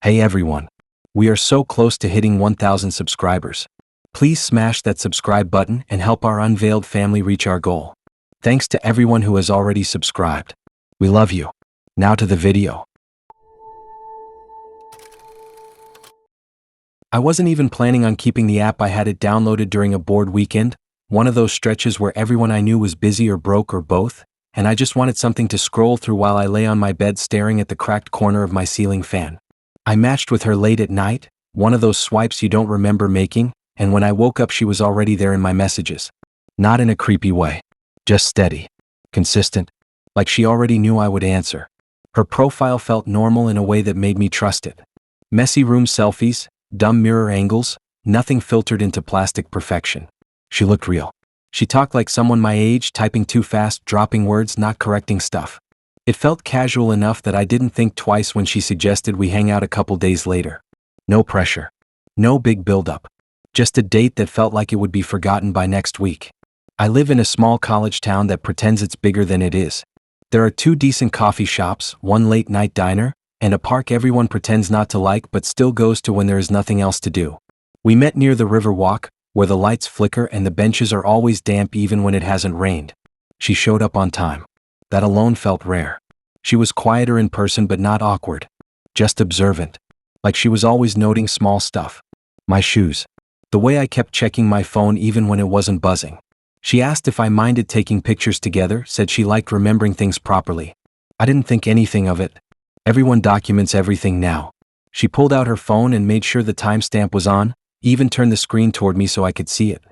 Hey everyone. We are so close to hitting 1,000 subscribers. Please smash that subscribe button and help our unveiled family reach our goal. Thanks to everyone who has already subscribed. We love you. Now to the video. I wasn't even planning on keeping the app. I had it downloaded during a bored weekend, one of those stretches where everyone I knew was busy or broke or both, and I just wanted something to scroll through while I lay on my bed staring at the cracked corner of my ceiling fan. I matched with her late at night, one of those swipes you don't remember making, and when I woke up she was already there in my messages. Not in a creepy way. Just steady. Consistent. Like she already knew I would answer. Her profile felt normal in a way that made me trust it. Messy room selfies, dumb mirror angles, nothing filtered into plastic perfection. She looked real. She talked like someone my age, typing too fast, dropping words, not correcting stuff. It felt casual enough that I didn't think twice when she suggested we hang out a couple days later. No pressure. No big build-up. Just a date that felt like it would be forgotten by next week. I live in a small college town that pretends it's bigger than it is. There are 2 decent coffee shops, 1 late-night diner, and a park everyone pretends not to like but still goes to when there is nothing else to do. We met near the river walk, where the lights flicker and the benches are always damp even when it hasn't rained. She showed up on time. That alone felt rare. She was quieter in person but not awkward. Just observant. Like she was always noting small stuff. My shoes. The way I kept checking my phone even when it wasn't buzzing. She asked if I minded taking pictures together, said she liked remembering things properly. I didn't think anything of it. Everyone documents everything now. She pulled out her phone and made sure the timestamp was on, even turned the screen toward me so I could see it.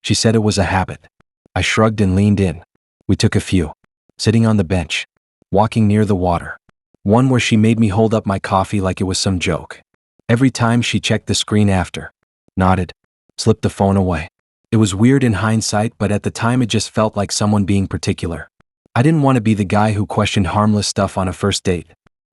She said it was a habit. I shrugged and leaned in. We took a few. Sitting on the bench. Walking near the water. One where she made me hold up my coffee like it was some joke. Every time she checked the screen after. Nodded. Slipped the phone away. It was weird in hindsight, but at the time it just felt like someone being particular. I didn't want to be the guy who questioned harmless stuff on a first date.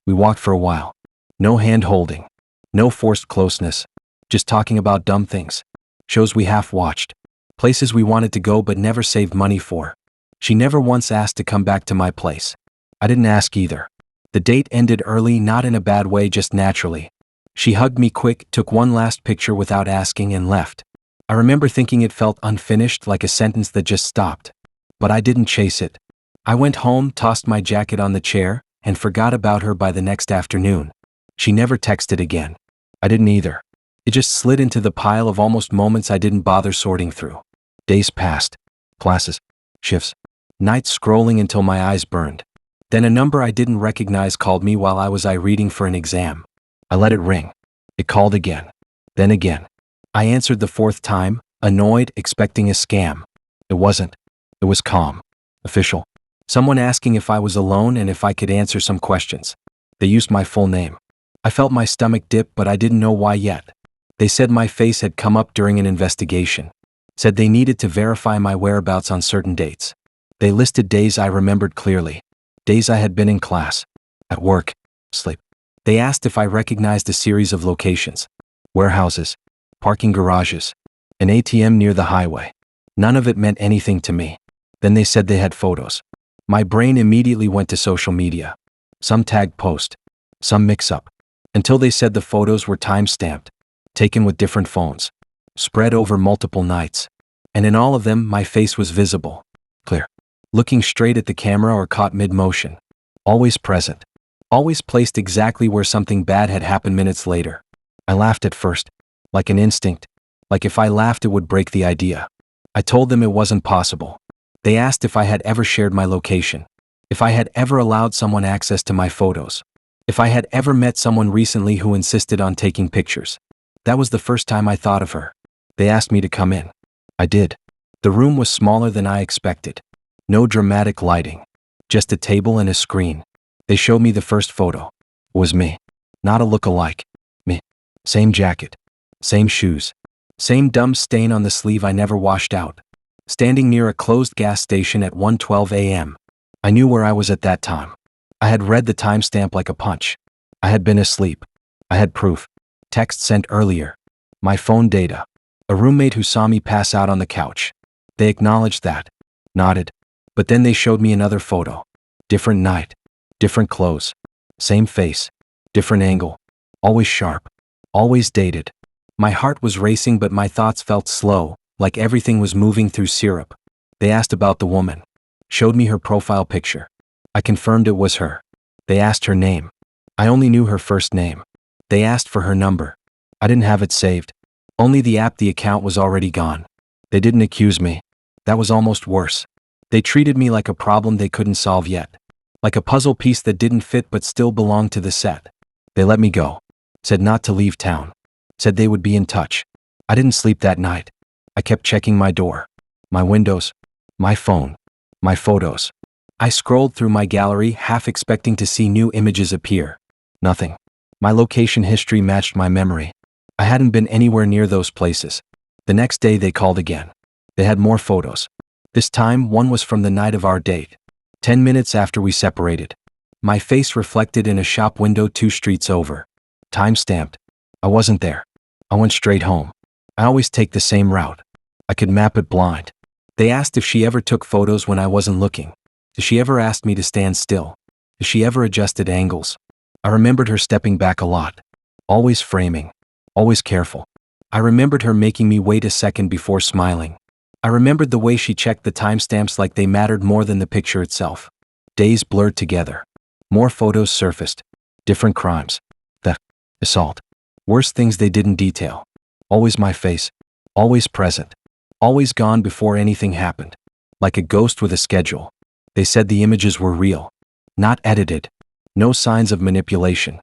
We walked for a while. No hand-holding. No forced closeness. Just talking about dumb things. Shows we half-watched. Places we wanted to go but never saved money for. She never once asked to come back to my place. I didn't ask either. The date ended early, not in a bad way, just naturally. She hugged me quick, took one last picture without asking, and left. I remember thinking it felt unfinished, like a sentence that just stopped. But I didn't chase it. I went home, tossed my jacket on the chair, and forgot about her by the next afternoon. She never texted again. I didn't either. It just slid into the pile of almost moments I didn't bother sorting through. Days passed. Classes. Shifts. Nights scrolling until my eyes burned. Then a number I didn't recognize called me while I was reading for an exam. I let it ring. It called again. Then again. I answered the 4th time, annoyed, expecting a scam. It wasn't. It was calm. Official. Someone asking if I was alone and if I could answer some questions. They used my full name. I felt my stomach dip, but I didn't know why yet. They said my face had come up during an investigation. Said they needed to verify my whereabouts on certain dates. They listed days I remembered clearly. Days I had been in class. At work. Sleep. They asked if I recognized a series of locations. Warehouses. Parking garages. An ATM near the highway. None of it meant anything to me. Then they said they had photos. My brain immediately went to social media. Some tagged post. Some mix-up. Until they said the photos were time-stamped. Taken with different phones. Spread over multiple nights. And in all of them, my face was visible. Clear. Looking straight at the camera or caught mid-motion. Always present. Always placed exactly where something bad had happened minutes later. I laughed at first. Like an instinct. Like if I laughed it would break the idea. I told them it wasn't possible. They asked if I had ever shared my location. If I had ever allowed someone access to my photos. If I had ever met someone recently who insisted on taking pictures. That was the first time I thought of her. They asked me to come in. I did. The room was smaller than I expected. No dramatic lighting. Just a table and a screen. They showed me the first photo. It was me. Not a look-alike. Me. Same jacket. Same shoes. Same dumb stain on the sleeve I never washed out. Standing near a closed gas station at 1:12 a.m. I knew where I was at that time. I had read the timestamp like a punch. I had been asleep. I had proof. Text sent earlier. My phone data. A roommate who saw me pass out on the couch. They acknowledged that. Nodded. But then they showed me another photo. Different night. Different clothes. Same face. Different angle. Always sharp. Always dated. My heart was racing but my thoughts felt slow, like everything was moving through syrup. They asked about the woman. Showed me her profile picture. I confirmed it was her. They asked her name. I only knew her first name. They asked for her number. I didn't have it saved. Only the app, the account was already gone. They didn't accuse me. That was almost worse. They treated me like a problem they couldn't solve yet. Like a puzzle piece that didn't fit but still belonged to the set. They let me go. Said not to leave town. Said they would be in touch. I didn't sleep that night. I kept checking my door, my windows, my phone, my photos. I scrolled through my gallery, half expecting to see new images appear. Nothing. My location history matched my memory. I hadn't been anywhere near those places. The next day they called again. They had more photos. This time, one was from the night of our date. 10 minutes after we separated. My face reflected in a shop window 2 streets over. Time stamped. I wasn't there. I went straight home. I always take the same route. I could map it blind. They asked if she ever took photos when I wasn't looking. If she ever asked me to stand still. If she ever adjusted angles. I remembered her stepping back a lot. Always framing. Always careful. I remembered her making me wait a second before smiling. I remembered the way she checked the timestamps like they mattered more than the picture itself. Days blurred together. More photos surfaced. Different crimes. Theft. Assault. Worse things they didn't detail. Always my face. Always present. Always gone before anything happened. Like a ghost with a schedule. They said the images were real. Not edited. No signs of manipulation.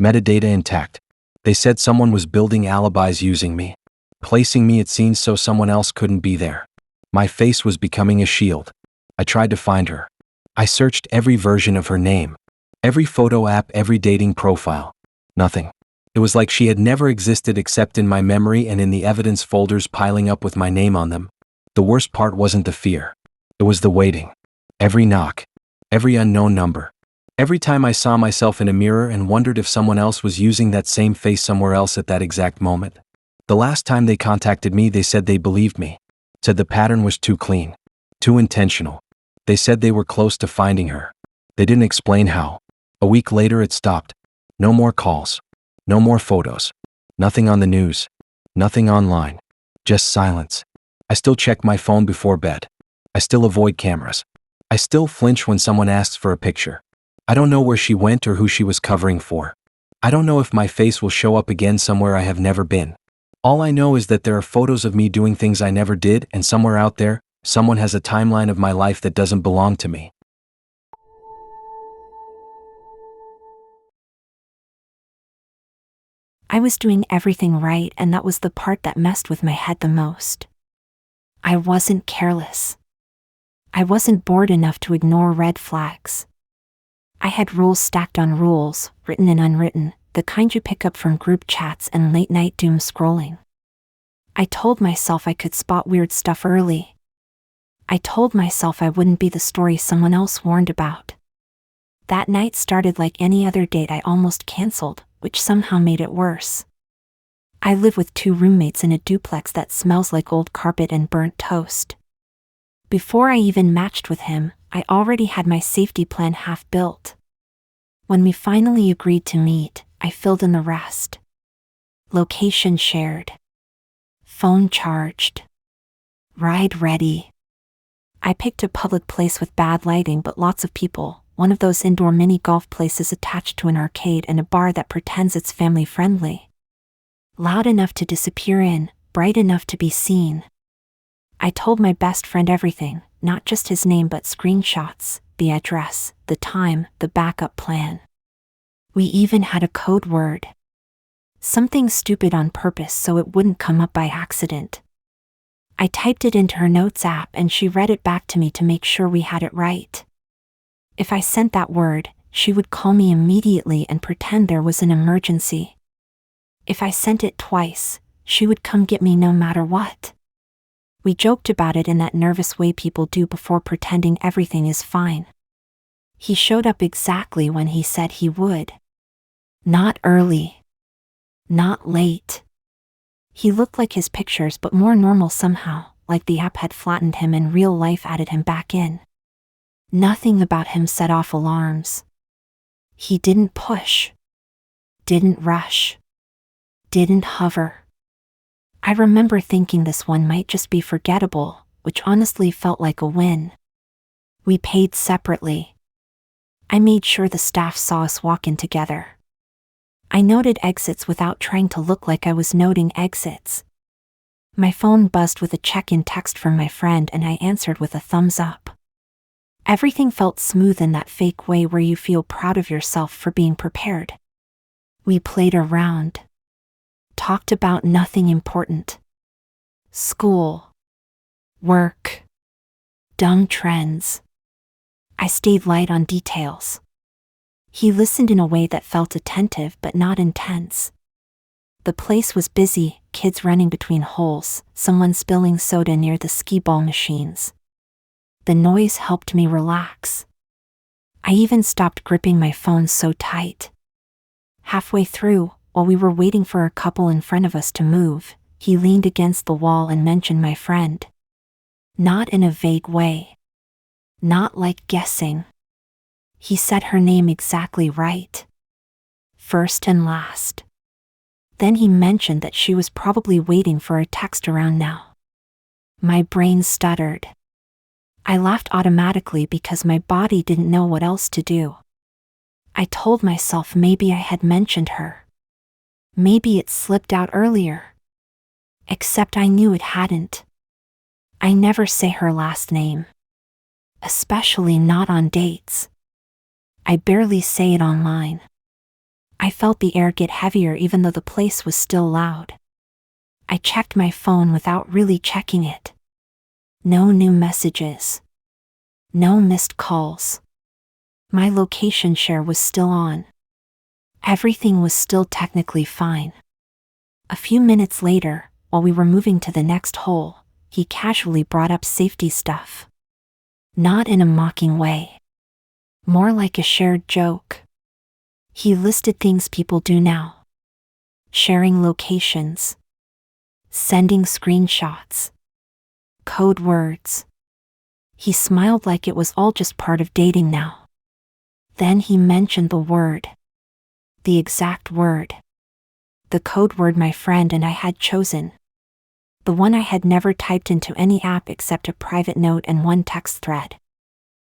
Metadata intact. They said someone was building alibis using me. Placing me at scenes so someone else couldn't be there. My face was becoming a shield. I tried to find her. I searched every version of her name. Every photo app, every dating profile. Nothing. It was like she had never existed except in my memory and in the evidence folders piling up with my name on them. The worst part wasn't the fear. It was the waiting. Every knock. Every unknown number. Every time I saw myself in a mirror and wondered if someone else was using that same face somewhere else at that exact moment. The last time they contacted me, they said they believed me. Said the pattern was too clean. Too intentional. They said they were close to finding her. They didn't explain how. A week later it stopped. No more calls. No more photos. Nothing on the news. Nothing online. Just silence. I still check my phone before bed. I still avoid cameras. I still flinch when someone asks for a picture. I don't know where she went or who she was covering for. I don't know if my face will show up again somewhere I have never been. All I know is that there are photos of me doing things I never did, and somewhere out there, someone has a timeline of my life that doesn't belong to me. I was doing everything right, and that was the part that messed with my head the most. I wasn't careless. I wasn't bored enough to ignore red flags. I had rules stacked on rules, written and unwritten, the kind you pick up from group chats and late-night doom scrolling. I told myself I could spot weird stuff early. I told myself I wouldn't be the story someone else warned about. That night started like any other date I almost canceled, which somehow made it worse. I live with 2 roommates in a duplex that smells like old carpet and burnt toast. Before I even matched with him, I already had my safety plan half built. When we finally agreed to meet, I filled in the rest. Location shared. Phone charged. Ride ready. I picked a public place with bad lighting but lots of people, one of those indoor mini golf places attached to an arcade and a bar that pretends it's family friendly. Loud enough to disappear in, bright enough to be seen. I told my best friend everything, not just his name but screenshots, the address, the time, the backup plan. We even had a code word. Something stupid on purpose so it wouldn't come up by accident. I typed it into her notes app and she read it back to me to make sure we had it right. If I sent that word, she would call me immediately and pretend there was an emergency. If I sent it twice, she would come get me no matter what. We joked about it in that nervous way people do before pretending everything is fine. He showed up exactly when he said he would. Not early. Not late. He looked like his pictures but more normal somehow, like the app had flattened him and real life added him back in. Nothing about him set off alarms. He didn't push. Didn't rush. Didn't hover. I remember thinking this one might just be forgettable, which honestly felt like a win. We paid separately. I made sure the staff saw us walk in together. I noted exits without trying to look like I was noting exits. My phone buzzed with a check-in text from my friend and I answered with a thumbs up. Everything felt smooth in that fake way where you feel proud of yourself for being prepared. We played around. Talked about nothing important. School. Work. Dumb trends. I stayed light on details. He listened in a way that felt attentive but not intense. The place was busy, kids running between holes, someone spilling soda near the skee-ball machines. The noise helped me relax. I even stopped gripping my phone so tight. Halfway through, while we were waiting for a couple in front of us to move, he leaned against the wall and mentioned my friend. Not in a vague way. Not like guessing. He said her name exactly right. First and last. Then he mentioned that she was probably waiting for a text around now. My brain stuttered. I laughed automatically because my body didn't know what else to do. I told myself maybe I had mentioned her. Maybe it slipped out earlier. Except I knew it hadn't. I never say her last name. Especially not on dates. I barely say it online. I felt the air get heavier even though the place was still loud. I checked my phone without really checking it. No new messages. No missed calls. My location share was still on. Everything was still technically fine. A few minutes later, while we were moving to the next hole, he casually brought up safety stuff. Not in a mocking way. More like a shared joke. He listed things people do now. Sharing locations. Sending screenshots. Code words. He smiled like it was all just part of dating now. Then he mentioned the word. The exact word. The code word my friend and I had chosen. The one I had never typed into any app except a private note and one text thread.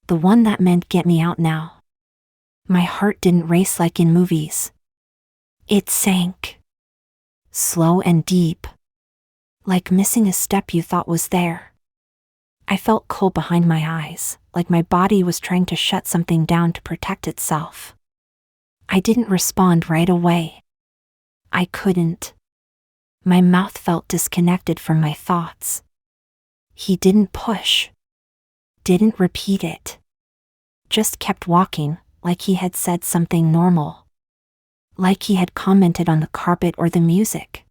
The one that meant get me out now. My heart didn't race like in movies. It sank. Slow and deep. Like missing a step you thought was there. I felt cold behind my eyes, like my body was trying to shut something down to protect itself. I didn't respond right away. I couldn't. My mouth felt disconnected from my thoughts. He didn't push. Didn't repeat it. Just kept walking, like he had said something normal. Like he had commented on the carpet or the music.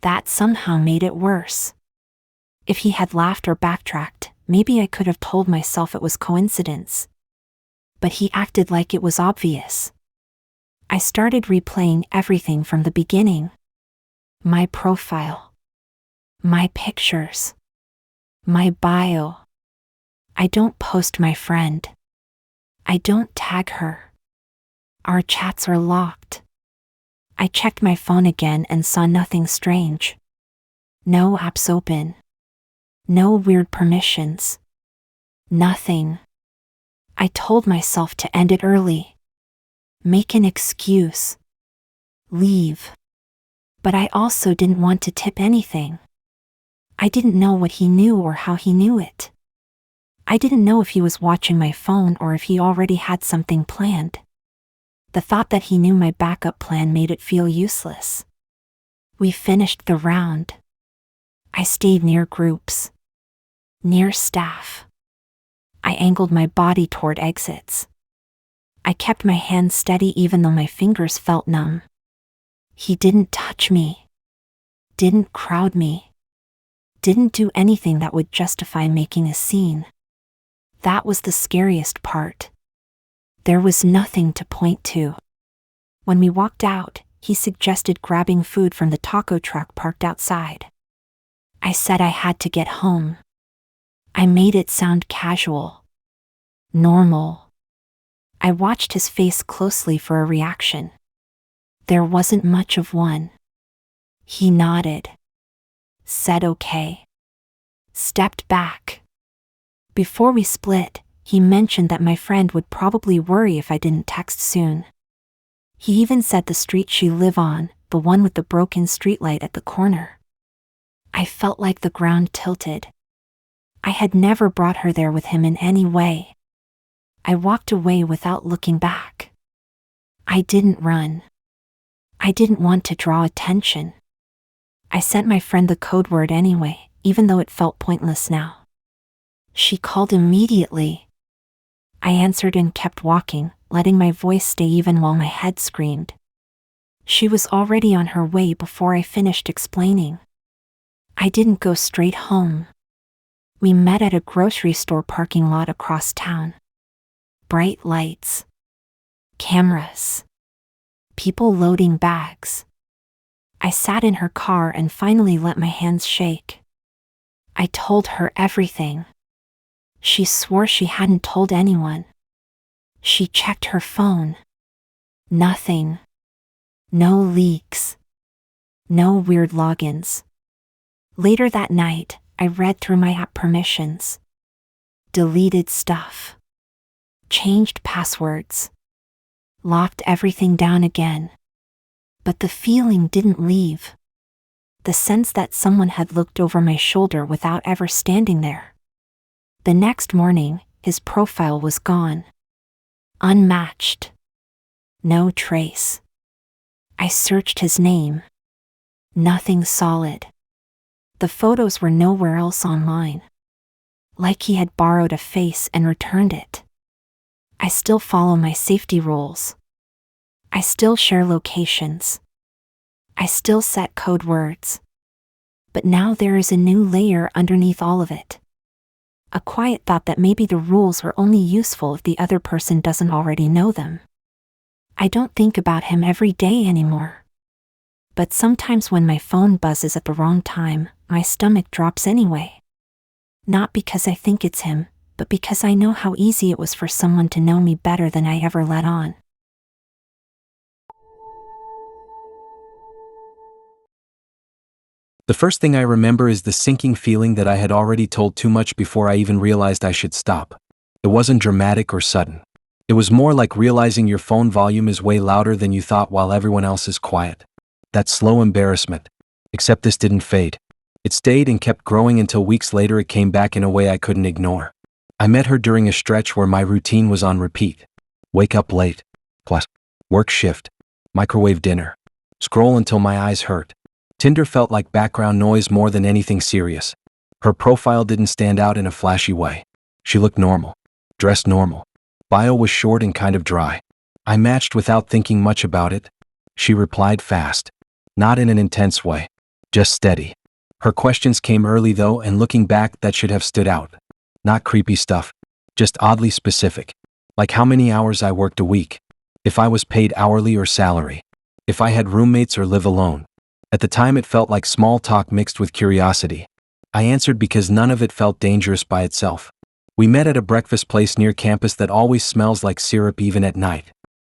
That somehow made it worse. If he had laughed or backtracked, maybe I could have told myself it was coincidence. But he acted like it was obvious. I started replaying everything from the beginning. My profile. My pictures. My bio. I don't post my friend. I don't tag her. Our chats are locked. I checked my phone again and saw nothing strange. No apps open. No weird permissions. Nothing. I told myself to end it early. Make an excuse. Leave. But I also didn't want to tip anything. I didn't know what he knew or how he knew it. I didn't know if he was watching my phone or if he already had something planned. The thought that he knew my backup plan made it feel useless. We finished the round. I stayed near groups. Near staff. I angled my body toward exits. I kept my hands steady even though my fingers felt numb. He didn't touch me. Didn't crowd me. Didn't do anything that would justify making a scene. That was the scariest part. There was nothing to point to. When we walked out, he suggested grabbing food from the taco truck parked outside. I said I had to get home. I made it sound casual. Normal. I watched his face closely for a reaction. There wasn't much of one. He nodded, said okay, stepped back. Before we split, he mentioned that my friend would probably worry if I didn't text soon. He even said the street she lived on, the one with the broken streetlight at the corner. I felt like the ground tilted. I had never brought her there with him in any way. I walked away without looking back. I didn't run. I didn't want to draw attention. I sent my friend the code word anyway, even though it felt pointless now. She called immediately. I answered and kept walking, letting my voice stay even while my head screamed. She was already on her way before I finished explaining. I didn't go straight home. We met at a grocery store parking lot across town. Bright lights. Cameras. People loading bags. I sat in her car and finally let my hands shake. I told her everything. She swore she hadn't told anyone. She checked her phone. Nothing. No leaks. No weird logins. Later that night, I read through my app permissions. Deleted stuff. Changed passwords. Locked everything down again. But the feeling didn't leave. The sense that someone had looked over my shoulder without ever standing there. The next morning, his profile was gone. Unmatched. No trace. I searched his name. Nothing solid. The photos were nowhere else online. Like he had borrowed a face and returned it. I still follow my safety rules. I still share locations. I still set code words. But now there is a new layer underneath all of it. A quiet thought that maybe the rules are only useful if the other person doesn't already know them. I don't think about him every day anymore. But sometimes when my phone buzzes at the wrong time, my stomach drops anyway. Not because I think it's him, but because I know how easy it was for someone to know me better than I ever let on. The first thing I remember is the sinking feeling that I had already told too much before I even realized I should stop. It wasn't dramatic or sudden. It was more like realizing your phone volume is way louder than you thought while everyone else is quiet. That slow embarrassment. Except this didn't fade. It stayed and kept growing until weeks later it came back in a way I couldn't ignore. I met her during a stretch where my routine was on repeat. Wake up late. Plus, work shift. Microwave dinner. Scroll until my eyes hurt. Tinder felt like background noise more than anything serious. Her profile didn't stand out in a flashy way. She looked normal. Dressed normal. Bio was short and kind of dry. I matched without thinking much about it. She replied fast. Not in an intense way. Just steady. Her questions came early though, and looking back that should have stood out. Not creepy stuff. Just oddly specific. Like how many hours I worked a week. If I was paid hourly or salary. If I had roommates or live alone. At the time it felt like small talk mixed with curiosity. I answered because none of it felt dangerous by itself. We met at a breakfast place near campus that always smells like syrup even at night.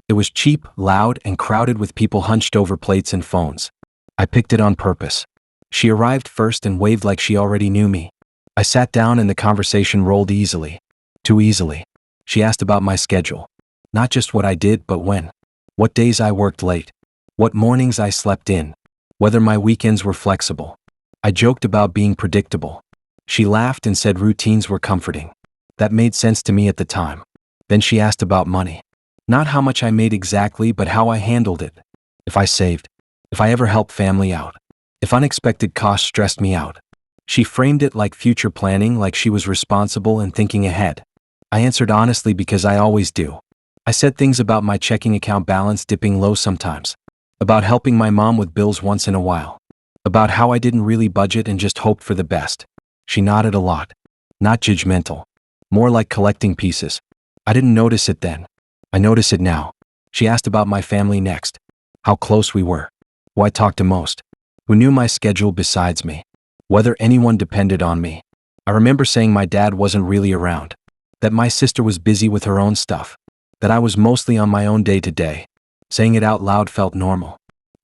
It was cheap, loud, and crowded with people hunched over plates and phones. I picked it on purpose. She arrived first and waved like she already knew me. I sat down and the conversation rolled easily. Too easily. She asked about my schedule. Not just what I did, but when. What days I worked late. What mornings I slept in. Whether my weekends were flexible. I joked about being predictable. She laughed and said routines were comforting. That made sense to me at the time. Then she asked about money. Not how much I made exactly, but how I handled it. If I saved. If I ever helped family out. If unexpected costs stressed me out. She framed it like future planning, like she was responsible and thinking ahead. I answered honestly because I always do. I said things about my checking account balance dipping low sometimes. About helping my mom with bills once in a while. About how I didn't really budget and just hoped for the best. She nodded a lot. Not judgmental. More like collecting pieces. I didn't notice it then. I notice it now. She asked about my family next. How close we were. Who I talked to most. Who knew my schedule besides me. Whether anyone depended on me. I remember saying my dad wasn't really around. That my sister was busy with her own stuff. That I was mostly on my own day to day. Saying it out loud felt normal.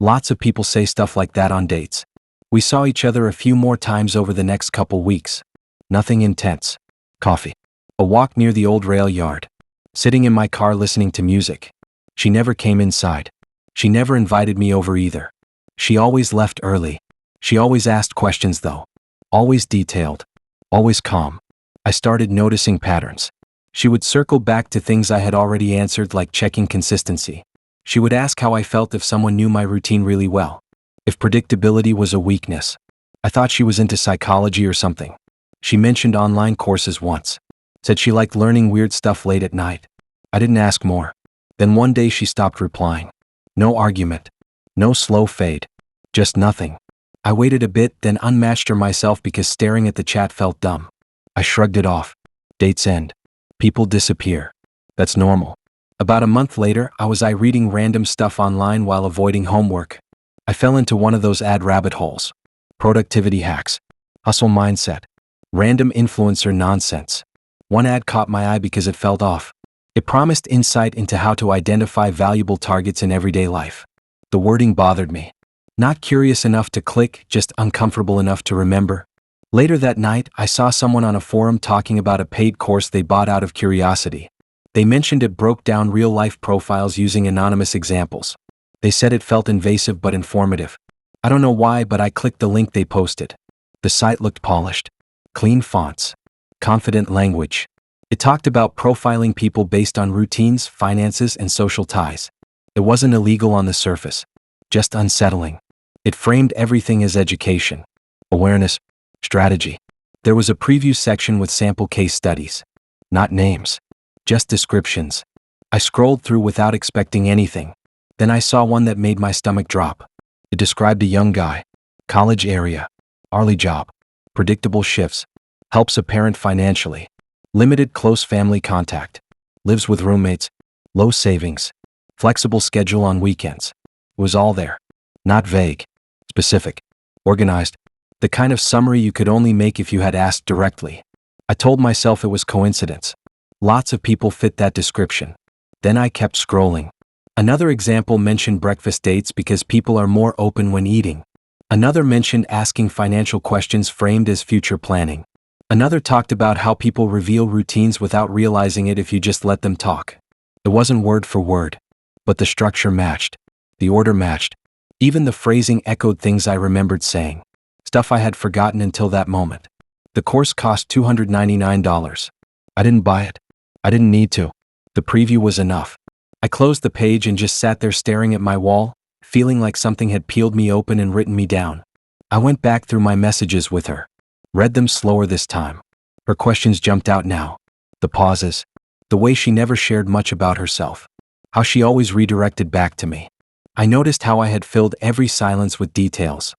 Lots of people say stuff like that on dates. We saw each other a few more times over the next couple weeks. Nothing intense. Coffee. A walk near the old rail yard. Sitting in my car listening to music. She never came inside. She never invited me over either. She always left early. She always asked questions though. Always detailed. Always calm. I started noticing patterns. She would circle back to things I had already answered, like checking consistency. She would ask how I felt if someone knew my routine really well. If predictability was a weakness. I thought she was into psychology or something. She mentioned online courses once. Said she liked learning weird stuff late at night. I didn't ask more. Then one day she stopped replying. No argument. No slow fade. Just nothing. I waited a bit, then unmatched her myself because staring at the chat felt dumb. I shrugged it off. Dates end. People disappear. That's normal. About a month later, I was reading random stuff online while avoiding homework. I fell into one of those ad rabbit holes. Productivity hacks. Hustle mindset. Random influencer nonsense. One ad caught my eye because it felt off. It promised insight into how to identify valuable targets in everyday life. The wording bothered me. Not curious enough to click, just uncomfortable enough to remember. Later that night, I saw someone on a forum talking about a paid course they bought out of curiosity. They mentioned it broke down real-life profiles using anonymous examples. They said it felt invasive but informative. I don't know why, but I clicked the link they posted. The site looked polished. Clean fonts. Confident language. It talked about profiling people based on routines, finances, and social ties. It wasn't illegal on the surface. Just unsettling. It framed everything as education. Awareness. Strategy. There was a preview section with sample case studies. Not names. Just descriptions. I scrolled through without expecting anything. Then I saw one that made my stomach drop. It described a young guy. College area. Hourly job. Predictable shifts. Helps a parent financially. Limited close family contact. Lives with roommates. Low savings. Flexible schedule on weekends. It was all there. Not vague. Specific. Organized. The kind of summary you could only make if you had asked directly. I told myself it was coincidence. Lots of people fit that description. Then I kept scrolling. Another example mentioned breakfast dates because people are more open when eating. Another mentioned asking financial questions framed as future planning. Another talked about how people reveal routines without realizing it if you just let them talk. It wasn't word for word, but the structure matched. The order matched. Even the phrasing echoed things I remembered saying. Stuff I had forgotten until that moment. The course cost $299. I didn't buy it. I didn't need to. The preview was enough. I closed the page and just sat there staring at my wall, feeling like something had peeled me open and written me down. I went back through my messages with her. Read them slower this time. Her questions jumped out now. The pauses. The way she never shared much about herself. How she always redirected back to me. I noticed how I had filled every silence with details.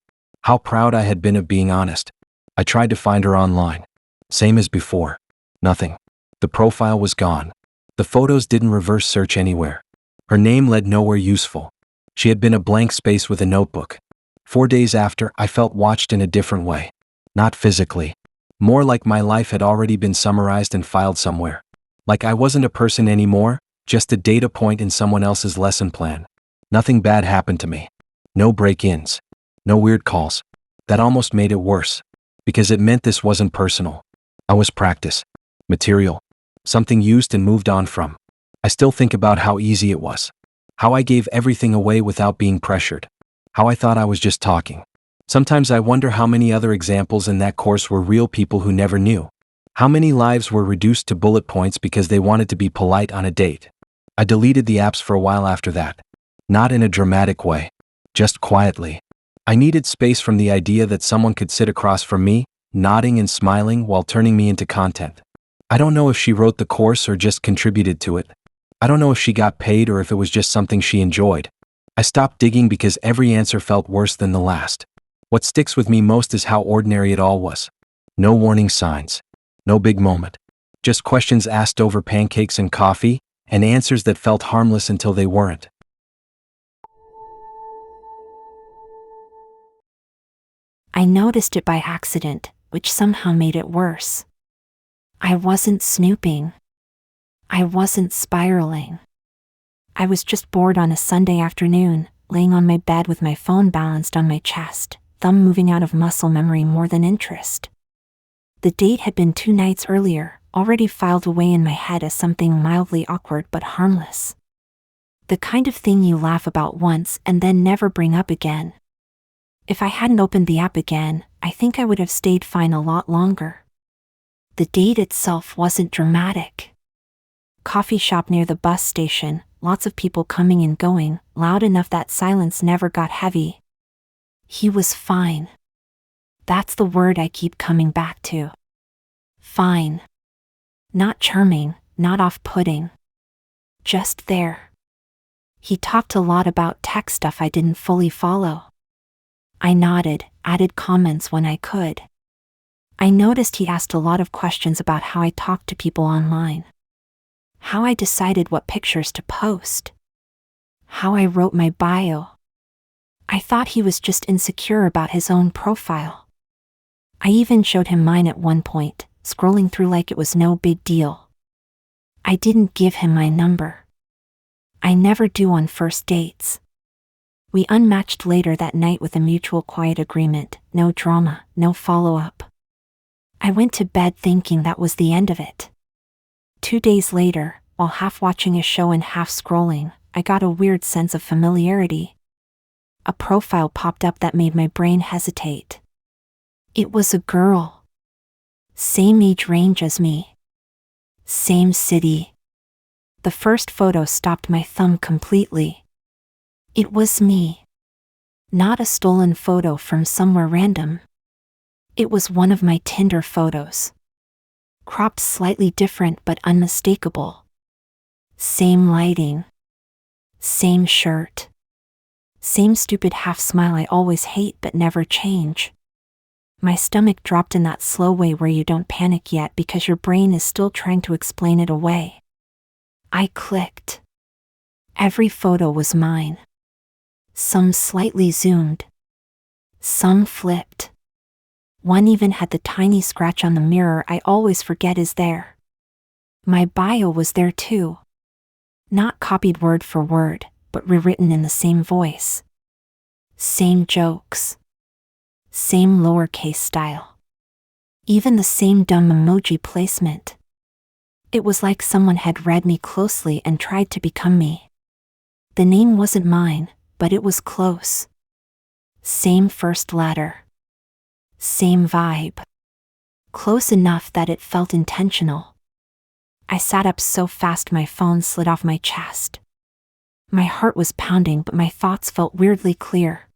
How proud I had been of being honest. I tried to find her online. Same as before. Nothing. The profile was gone. The photos didn't reverse search anywhere. Her name led nowhere useful. She had been a blank space with a notebook. 4 days after, I felt watched in a different way. Not physically. More like my life had already been summarized and filed somewhere. Like I wasn't a person anymore, just a data point in someone else's lesson plan. Nothing bad happened to me. No break-ins. No weird calls. That almost made it worse. Because it meant this wasn't personal. I was practice. Material. Something used and moved on from. I still think about how easy it was. How I gave everything away without being pressured. How I thought I was just talking. Sometimes I wonder how many other examples in that course were real people who never knew. How many lives were reduced to bullet points because they wanted to be polite on a date. I deleted the apps for a while after that. Not in a dramatic way. Just quietly. I needed space from the idea that someone could sit across from me, nodding and smiling while turning me into content. I don't know if she wrote the course or just contributed to it. I don't know if she got paid or if it was just something she enjoyed. I stopped digging because every answer felt worse than the last. What sticks with me most is how ordinary it all was. No warning signs. No big moment. Just questions asked over pancakes and coffee, and answers that felt harmless until they weren't. I noticed it by accident, which somehow made it worse. I wasn't snooping. I wasn't spiraling. I was just bored on a Sunday afternoon, laying on my bed with my phone balanced on my chest, thumb moving out of muscle memory more than interest. The date had been 2 nights earlier, already filed away in my head as something mildly awkward but harmless. The kind of thing you laugh about once and then never bring up again. If I hadn't opened the app again, I think I would have stayed fine a lot longer. The date itself wasn't dramatic. Coffee shop near the bus station, lots of people coming and going, loud enough that silence never got heavy. He was fine. That's the word I keep coming back to. Fine. Not charming, not off-putting. Just there. He talked a lot about tech stuff I didn't fully follow. I nodded, added comments when I could. I noticed he asked a lot of questions about how I talked to people online. How I decided what pictures to post. How I wrote my bio. I thought he was just insecure about his own profile. I even showed him mine at one point, scrolling through like it was no big deal. I didn't give him my number. I never do on first dates. We unmatched later that night with a mutual quiet agreement, no drama, no follow-up. I went to bed thinking that was the end of it. 2 days later, while half watching a show and half scrolling, I got a weird sense of familiarity. A profile popped up that made my brain hesitate. It was a girl. Same age range as me. Same city. The first photo stopped my thumb completely. It was me. Not a stolen photo from somewhere random. It was one of my Tinder photos. Cropped slightly different but unmistakable. Same lighting. Same shirt. Same stupid half smile I always hate but never change. My stomach dropped in that slow way where you don't panic yet because your brain is still trying to explain it away. I clicked. Every photo was mine. Some slightly zoomed. Some flipped. One even had the tiny scratch on the mirror I always forget is there. My bio was there too. Not copied word for word, but rewritten in the same voice. Same jokes. Same lowercase style. Even the same dumb emoji placement. It was like someone had read me closely and tried to become me. The name wasn't mine, but it was close. Same first letter. Same vibe. Close enough that it felt intentional. I sat up so fast my phone slid off my chest. My heart was pounding but my thoughts felt weirdly clear.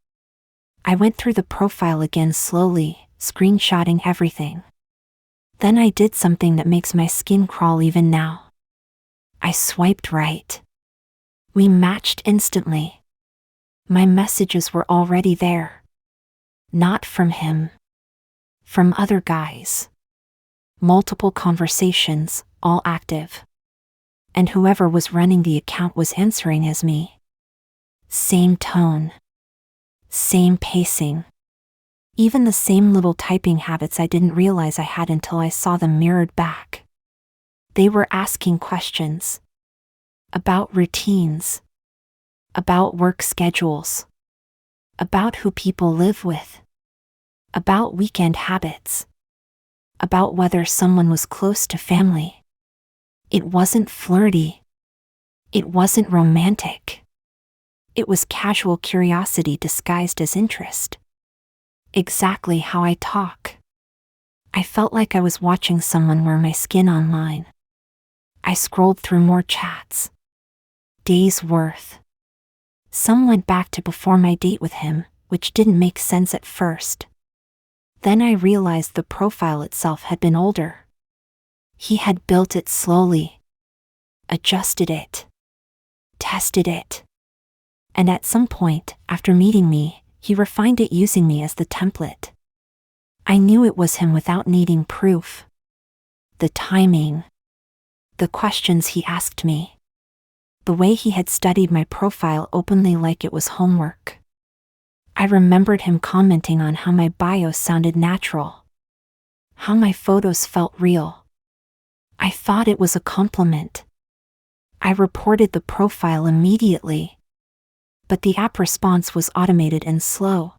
I went through the profile again slowly, screenshotting everything. Then I did something that makes my skin crawl even now. I swiped right. We matched instantly. My messages were already there. Not from him. From other guys. Multiple conversations, all active. And whoever was running the account was answering as me. Same tone. Same pacing. Even the same little typing habits I didn't realize I had until I saw them mirrored back. They were asking questions. About routines. About work schedules. About who people live with. About weekend habits. About whether someone was close to family. It wasn't flirty. It wasn't romantic. It was casual curiosity disguised as interest. Exactly how I talk. I felt like I was watching someone wear my skin online. I scrolled through more chats. Days worth. Some went back to before my date with him, which didn't make sense at first. Then I realized the profile itself had been older. He had built it slowly. Adjusted it. Tested it. And at some point, after meeting me, he refined it using me as the template. I knew it was him without needing proof. The timing. The questions he asked me. The way he had studied my profile openly like it was homework. I remembered him commenting on how my bio sounded natural. How my photos felt real. I thought it was a compliment. I reported the profile immediately. But the app response was automated and slow.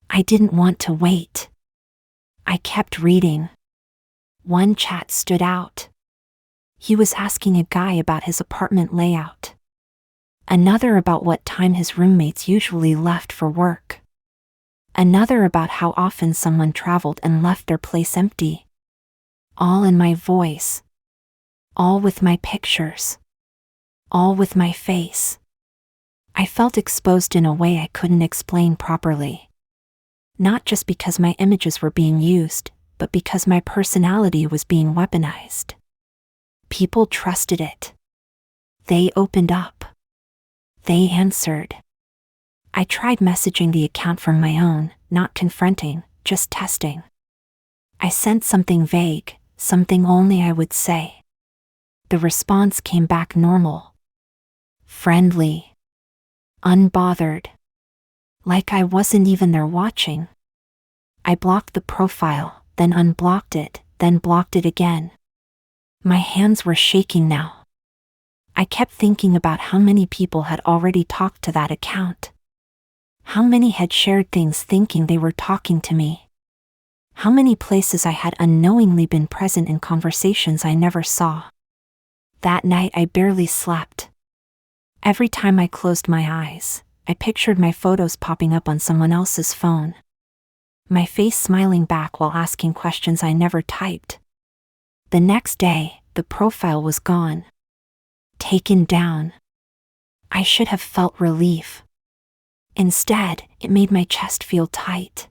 I didn't want to wait. I kept reading. One chat stood out. He was asking a guy about his apartment layout. Another about what time his roommates usually left for work. Another about how often someone traveled and left their place empty. All in my voice. All with my pictures. All with my face. I felt exposed in a way I couldn't explain properly. Not just because my images were being used, but because my personality was being weaponized. People trusted it. They opened up. They answered. I tried messaging the account from my own, not confronting, just testing. I sent something vague, something only I would say. The response came back normal. Friendly. Unbothered. Like I wasn't even there watching. I blocked the profile, then unblocked it, then blocked it again. My hands were shaking now. I kept thinking about how many people had already talked to that account. How many had shared things thinking they were talking to me. How many places I had unknowingly been present in conversations I never saw. That night I barely slept. Every time I closed my eyes, I pictured my photos popping up on someone else's phone. My face smiling back while asking questions I never typed. The next day, the profile was gone. Taken down. I should have felt relief. Instead, it made my chest feel tight.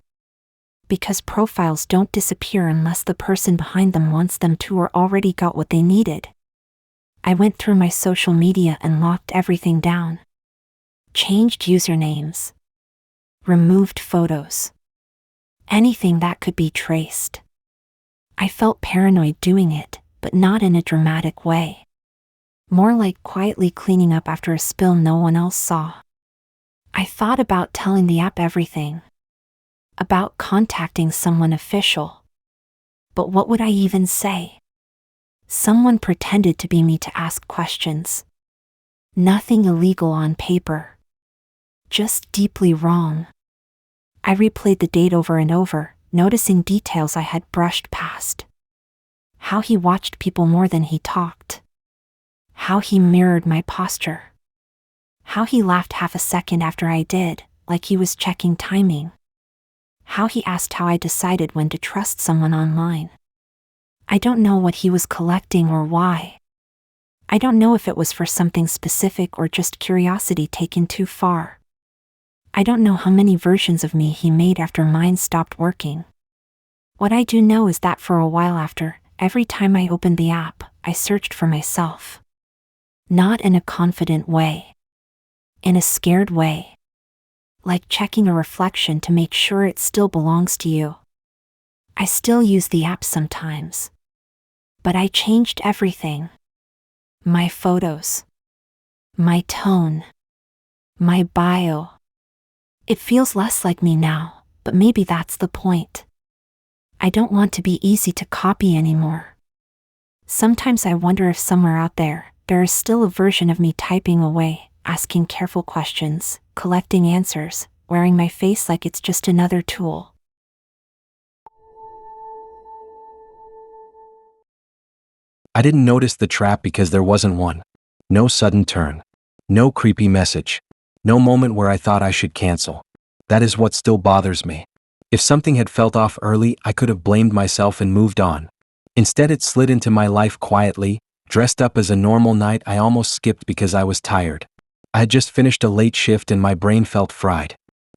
Because profiles don't disappear unless the person behind them wants them to or already got what they needed. I went through my social media and locked everything down. Changed usernames. Removed photos. Anything that could be traced. I felt paranoid doing it, but not in a dramatic way. More like quietly cleaning up after a spill no one else saw. I thought about telling the app everything. About contacting someone official. But what would I even say? Someone pretended to be me to ask questions. Nothing illegal on paper. Just deeply wrong. I replayed the date over and over, noticing details I had brushed past. How he watched people more than he talked. How he mirrored my posture. How he laughed half a second after I did, like he was checking timing. How he asked how I decided when to trust someone online. I don't know what he was collecting or why. I don't know if it was for something specific or just curiosity taken too far. I don't know how many versions of me he made after mine stopped working. What I do know is that for a while after, every time I opened the app, I searched for myself. Not in a confident way. In a scared way. Like checking a reflection to make sure it still belongs to you. I still use the app sometimes. But I changed everything. My photos. My tone. My bio. It feels less like me now, but maybe that's the point. I don't want to be easy to copy anymore. Sometimes I wonder if somewhere out there is still a version of me typing away, asking careful questions, collecting answers, wearing my face like it's just another tool. I didn't notice the trap because there wasn't one. No sudden turn. No creepy message. No moment where I thought I should cancel. That is what still bothers me. If something had felt off early, I could have blamed myself and moved on. Instead, it slid into my life quietly, dressed up as a normal night I almost skipped because I was tired. I had just finished a late shift and my brain felt fried.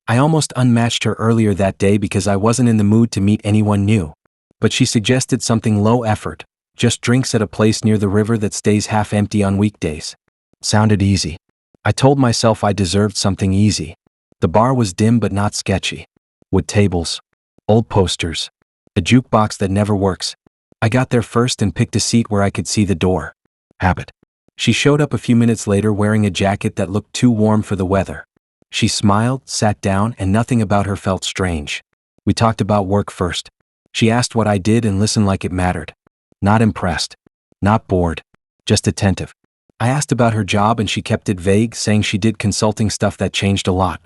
I almost unmatched her earlier that day because I wasn't in the mood to meet anyone new. But she suggested something low effort, just drinks at a place near the river that stays half empty on weekdays. Sounded easy. I told myself I deserved something easy. The bar was dim but not sketchy. Wood tables. Old posters. A jukebox that never works. I got there first and picked a seat where I could see the door. Habit. She showed up a few minutes later wearing a jacket that looked too warm for the weather. She smiled, sat down, and nothing about her felt strange. We talked about work first. She asked what I did and listened like it mattered. Not impressed. Not bored. Just attentive. I asked about her job and she kept it vague, saying she did consulting stuff that changed a lot.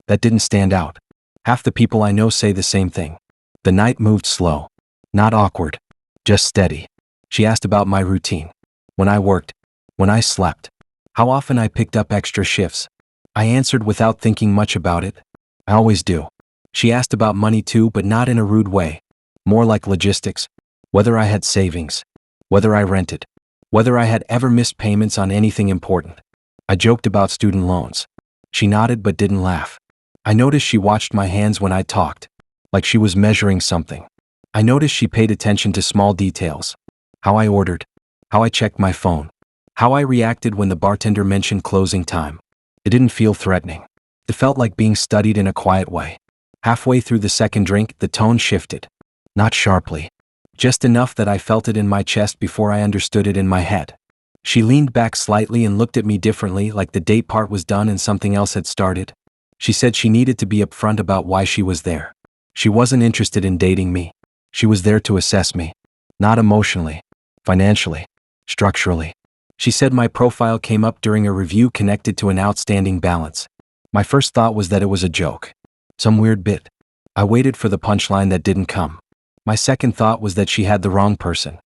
That didn't stand out. Half the people I know say the same thing. The night moved slow. Not awkward. Just steady. She asked about my routine. When I worked. When I slept. How often I picked up extra shifts. I answered without thinking much about it. I always do. She asked about money too, but not in a rude way. More like logistics. Whether I had savings. Whether I rented. Whether I had ever missed payments on anything important. I joked about student loans. She nodded but didn't laugh. I noticed she watched my hands when I talked. Like she was measuring something. I noticed she paid attention to small details. How I ordered. How I checked my phone. How I reacted when the bartender mentioned closing time. It didn't feel threatening. It felt like being studied in a quiet way. Halfway through the second drink, the tone shifted. Not sharply. Just enough that I felt it in my chest before I understood it in my head. She leaned back slightly and looked at me differently, like the date part was done and something else had started. She said she needed to be upfront about why she was there. She wasn't interested in dating me. She was there to assess me. Not emotionally. Financially. Structurally. She said my profile came up during a review connected to an outstanding balance. My first thought was that it was a joke. Some weird bit. I waited for the punchline that didn't come. My second thought was that she had the wrong person.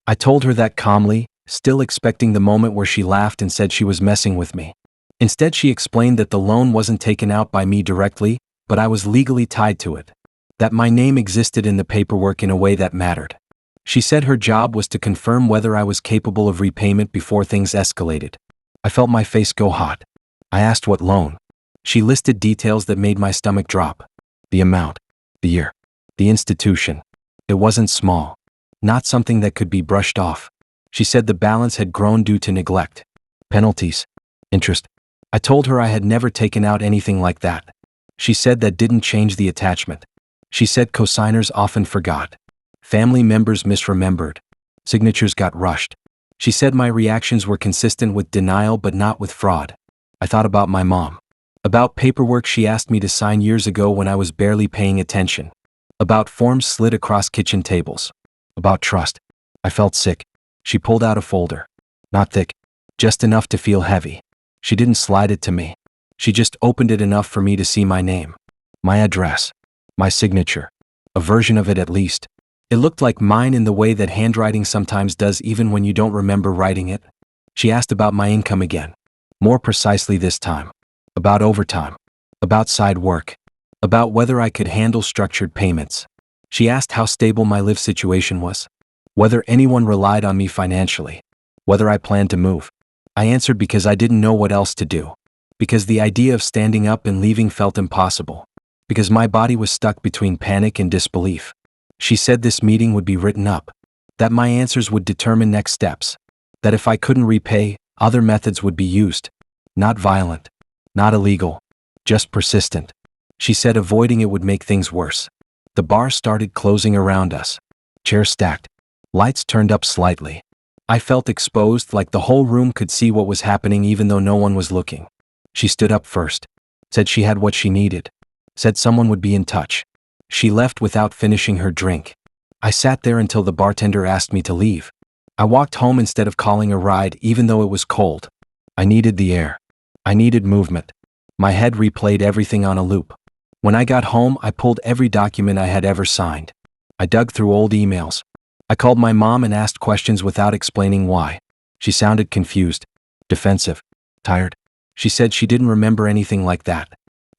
I told her that calmly, still expecting the moment where she laughed and said she was messing with me. Instead, she explained that the loan wasn't taken out by me directly, but I was legally tied to it. That my name existed in the paperwork in a way that mattered. She said her job was to confirm whether I was capable of repayment before things escalated. I felt my face go hot. I asked what loan. She listed details that made my stomach drop. The amount. The year. The institution. It wasn't small. Not something that could be brushed off. She said the balance had grown due to neglect. Penalties. Interest. I told her I had never taken out anything like that. She said that didn't change the attachment. She said cosigners often forgot. Family members misremembered. Signatures got rushed. She said my reactions were consistent with denial but not with fraud. I thought about my mom. About paperwork she asked me to sign years ago when I was barely paying attention. About forms slid across kitchen tables. About trust. I felt sick. She pulled out a folder. Not thick. Just enough to feel heavy. She didn't slide it to me. She just opened it enough for me to see my name. My address. My signature. A version of it at least. It looked like mine in the way that handwriting sometimes does even when you don't remember writing it. She asked about my income again. More precisely this time. About overtime. About side work. About whether I could handle structured payments. She asked how stable my live situation was. Whether anyone relied on me financially. Whether I planned to move. I answered because I didn't know what else to do. Because the idea of standing up and leaving felt impossible. Because my body was stuck between panic and disbelief. She said this meeting would be written up. That my answers would determine next steps. That if I couldn't repay, other methods would be used. Not violent. Not illegal. Just persistent. She said avoiding it would make things worse. The bar started closing around us. Chairs stacked. Lights turned up slightly. I felt exposed, like the whole room could see what was happening even though no one was looking. She stood up first. Said she had what she needed. Said someone would be in touch. She left without finishing her drink. I sat there until the bartender asked me to leave. I walked home instead of calling a ride even though it was cold. I needed the air. I needed movement. My head replayed everything on a loop. When I got home, I pulled every document I had ever signed. I dug through old emails. I called my mom and asked questions without explaining why. She sounded confused, defensive, tired. She said she didn't remember anything like that.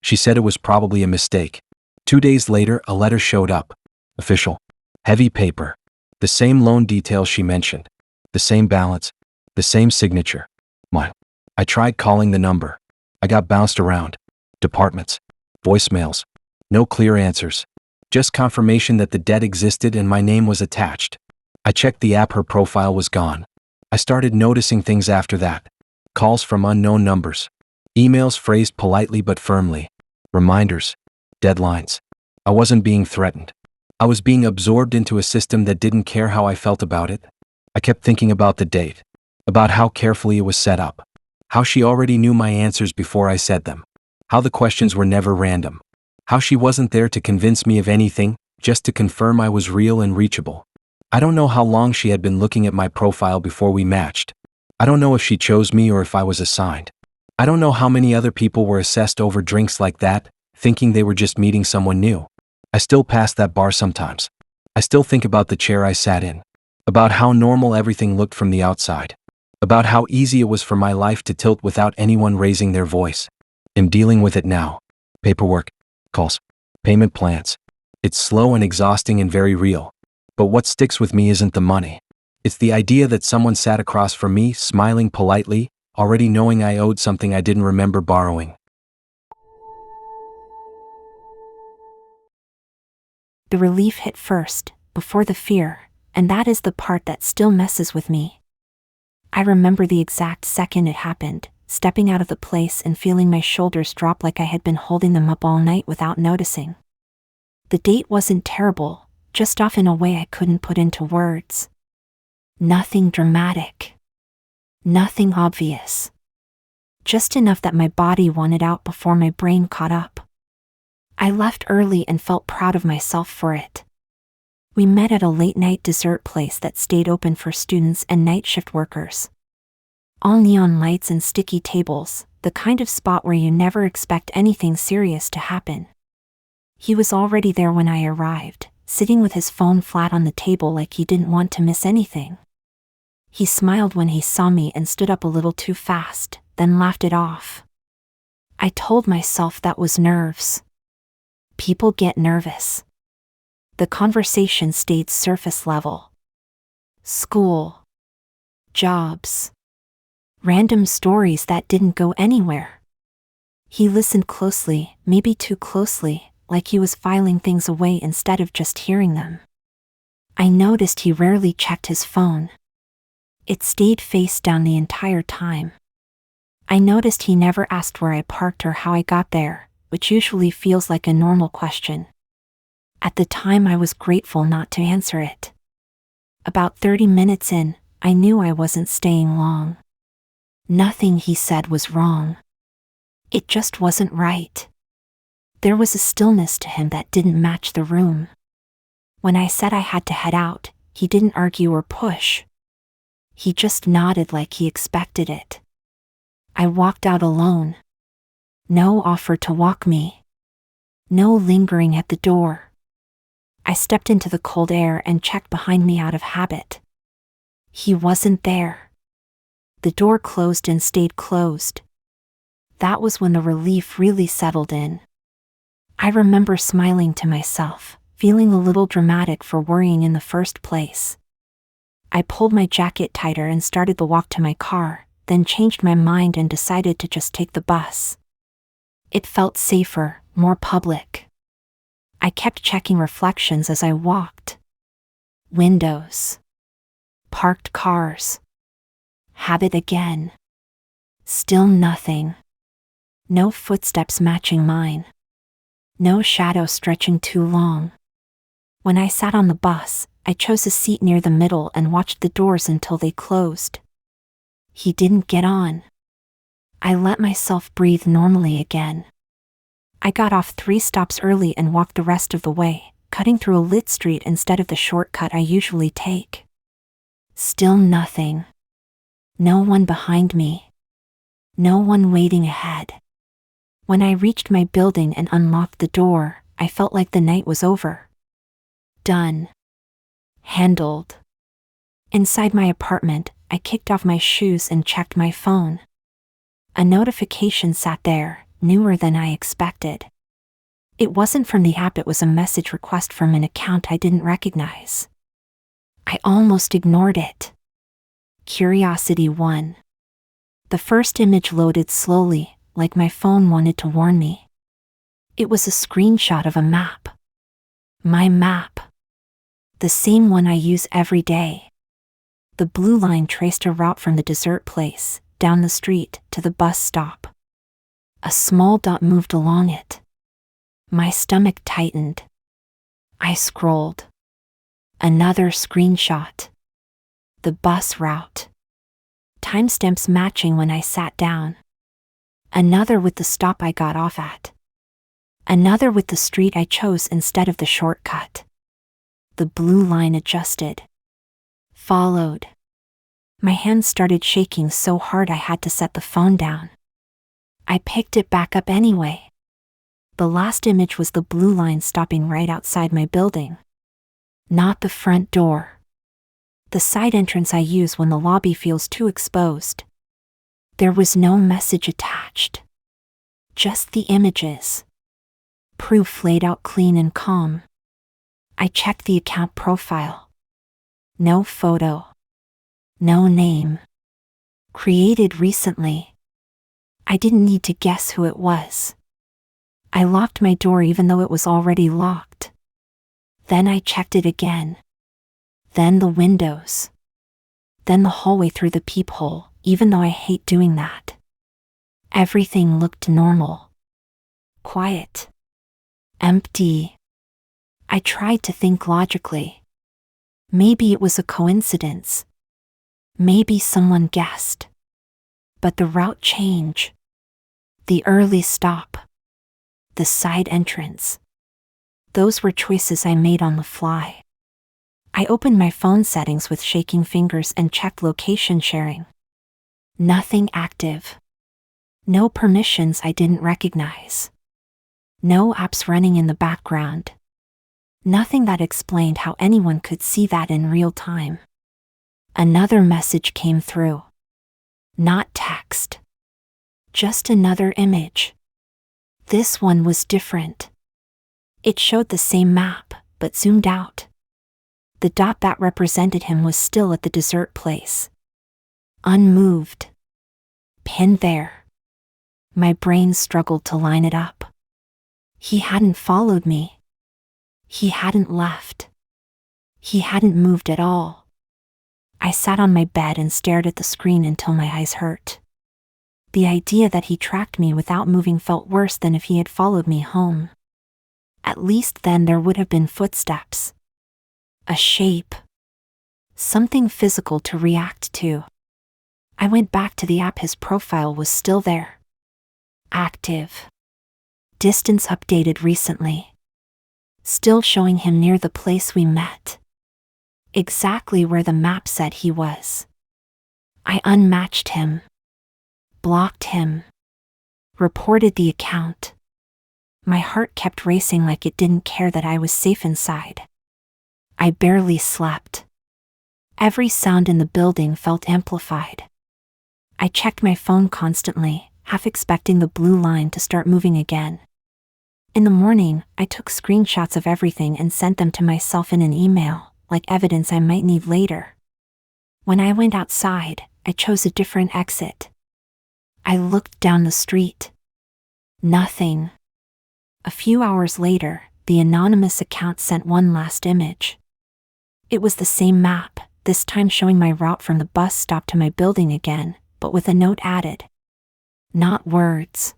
She said it was probably a mistake. 2 days later, a letter showed up. Official. Heavy paper. The same loan details she mentioned. The same balance. The same signature. Mine. I tried calling the number. I got bounced around. Departments. Voicemails. No clear answers. Just confirmation that the debt existed and my name was attached. I checked the app, her profile was gone. I started noticing things after that. Calls from unknown numbers. Emails phrased politely but firmly. Reminders. Deadlines. I wasn't being threatened. I was being absorbed into a system that didn't care how I felt about it. I kept thinking about the date. About how carefully it was set up. How she already knew my answers before I said them. How the questions were never random. How she wasn't there to convince me of anything, just to confirm I was real and reachable. I don't know how long she had been looking at my profile before we matched. I don't know if she chose me or if I was assigned. I don't know how many other people were assessed over drinks like that, thinking they were just meeting someone new. I still pass that bar sometimes. I still think about the chair I sat in. About how normal everything looked from the outside. About how easy it was for my life to tilt without anyone raising their voice. I'm dealing with it now. Paperwork, calls, payment plans. It's slow and exhausting and very real. But what sticks with me isn't the money. It's the idea that someone sat across from me, smiling politely, already knowing I owed something I didn't remember borrowing. The relief hit first, before the fear, and that is the part that still messes with me. I remember the exact second it happened, stepping out of the place and feeling my shoulders drop like I had been holding them up all night without noticing. The date wasn't terrible, just off in a way I couldn't put into words. Nothing dramatic. Nothing obvious. Just enough that my body wanted out before my brain caught up. I left early and felt proud of myself for it. We met at a late-night dessert place that stayed open for students and night shift workers. All neon lights and sticky tables, the kind of spot where you never expect anything serious to happen. He was already there when I arrived, sitting with his phone flat on the table like he didn't want to miss anything. He smiled when he saw me and stood up a little too fast, then laughed it off. I told myself that was nerves. People get nervous. The conversation stayed surface level. School. Jobs. Random stories that didn't go anywhere. He listened closely, maybe too closely, like he was filing things away instead of just hearing them. I noticed he rarely checked his phone. It stayed face down the entire time. I noticed he never asked where I parked or how I got there, which usually feels like a normal question. At the time I was grateful not to answer it. About 30 minutes in, I knew I wasn't staying long. Nothing he said was wrong. It just wasn't right. There was a stillness to him that didn't match the room. When I said I had to head out, he didn't argue or push. He just nodded like he expected it. I walked out alone. No offer to walk me. No lingering at the door. I stepped into the cold air and checked behind me out of habit. He wasn't there. The door closed and stayed closed. That was when the relief really settled in. I remember smiling to myself, feeling a little dramatic for worrying in the first place. I pulled my jacket tighter and started the walk to my car, then changed my mind and decided to just take the bus. It felt safer, more public. I kept checking reflections as I walked. Windows. Parked cars. Habit again. Still nothing. No footsteps matching mine. No shadow stretching too long. When I sat on the bus, I chose a seat near the middle and watched the doors until they closed. He didn't get on. I let myself breathe normally again. I got off 3 stops early and walked the rest of the way, cutting through a lit street instead of the shortcut I usually take. Still nothing. No one behind me. No one waiting ahead. When I reached my building and unlocked the door, I felt like the night was over. Done. Handled. Inside my apartment, I kicked off my shoes and checked my phone. A notification sat there, newer than I expected. It wasn't from the app, it was a message request from an account I didn't recognize. I almost ignored it. Curiosity won. The first image loaded slowly, like my phone wanted to warn me. It was a screenshot of a map. My map. The same one I use every day. The blue line traced a route from the dessert place, down the street, to the bus stop. A small dot moved along it. My stomach tightened. I scrolled. Another screenshot. The bus route. Timestamps matching when I sat down. Another with the stop I got off at. Another with the street I chose instead of the shortcut. The blue line adjusted. Followed. My hands started shaking so hard I had to set the phone down. I picked it back up anyway. The last image was the blue line stopping right outside my building. Not the front door. The side entrance I use when the lobby feels too exposed. There was no message attached. Just the images. Proof laid out clean and calm. I checked the account profile. No photo. No name. Created recently. I didn't need to guess who it was. I locked my door even though it was already locked. Then I checked it again. Then the windows. Then the hallway through the peephole, even though I hate doing that. Everything looked normal. Quiet. Empty. I tried to think logically. Maybe it was a coincidence. Maybe someone guessed. But the route change. The early stop. The side entrance. Those were choices I made on the fly. I opened my phone settings with shaking fingers and checked location sharing. Nothing active. No permissions I didn't recognize. No apps running in the background. Nothing that explained how anyone could see that in real time. Another message came through. Not text. Just another image. This one was different. It showed the same map, but zoomed out. The dot that represented him was still at the dessert place. Unmoved. Pinned there. My brain struggled to line it up. He hadn't followed me. He hadn't left. He hadn't moved at all. I sat on my bed and stared at the screen until my eyes hurt. The idea that he tracked me without moving felt worse than if he had followed me home. At least then there would have been footsteps. A shape. Something physical to react to. I went back to the app. His profile was still there. Active. Distance updated recently. Still showing him near the place we met. Exactly where the map said he was. I unmatched him. Blocked him. Reported the account. My heart kept racing like it didn't care that I was safe inside. I barely slept. Every sound in the building felt amplified. I checked my phone constantly, half expecting the blue line to start moving again. In the morning, I took screenshots of everything and sent them to myself in an email, like evidence I might need later. When I went outside, I chose a different exit. I looked down the street. Nothing. A few hours later, the anonymous account sent one last image. It was the same map, this time showing my route from the bus stop to my building again, but with a note added. Not words.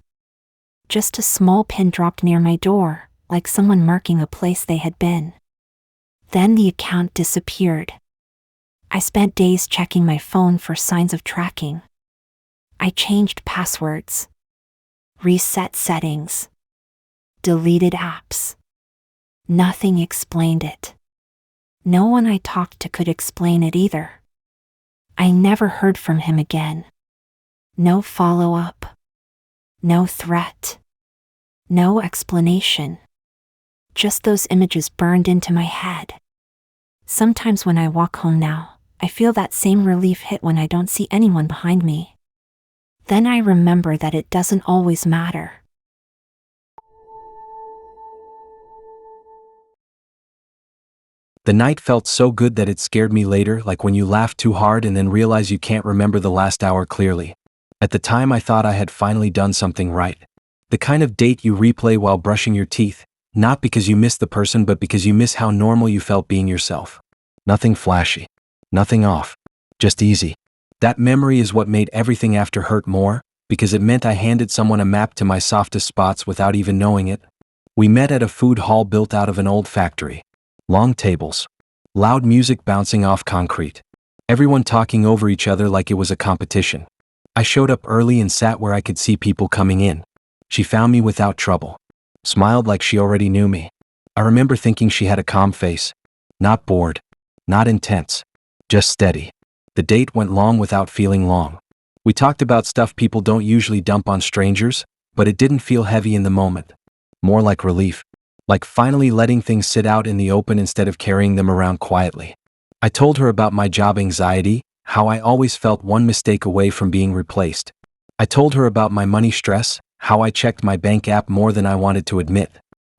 Just a small pin dropped near my door, like someone marking a place they had been. Then the account disappeared. I spent days checking my phone for signs of tracking. I changed passwords. Reset settings. Deleted apps. Nothing explained it. No one I talked to could explain it either. I never heard from him again. No follow-up. No threat. No explanation. Just those images burned into my head. Sometimes when I walk home now, I feel that same relief hit when I don't see anyone behind me. Then I remember that it doesn't always matter. The night felt so good that it scared me later, like when you laugh too hard and then realize you can't remember the last hour clearly. At the time I thought I had finally done something right. The kind of date you replay while brushing your teeth, not because you miss the person but because you miss how normal you felt being yourself. Nothing flashy. Nothing off. Just easy. That memory is what made everything after hurt more, because it meant I handed someone a map to my softest spots without even knowing it. We met at a food hall built out of an old factory. Long tables. Loud music bouncing off concrete. Everyone talking over each other like it was a competition. I showed up early and sat where I could see people coming in. She found me without trouble. Smiled like she already knew me. I remember thinking she had a calm face. Not bored. Not intense. Just steady. The date went long without feeling long. We talked about stuff people don't usually dump on strangers, but it didn't feel heavy in the moment. More like relief. Like finally letting things sit out in the open instead of carrying them around quietly. I told her about my job anxiety, how I always felt one mistake away from being replaced. I told her about my money stress, how I checked my bank app more than I wanted to admit.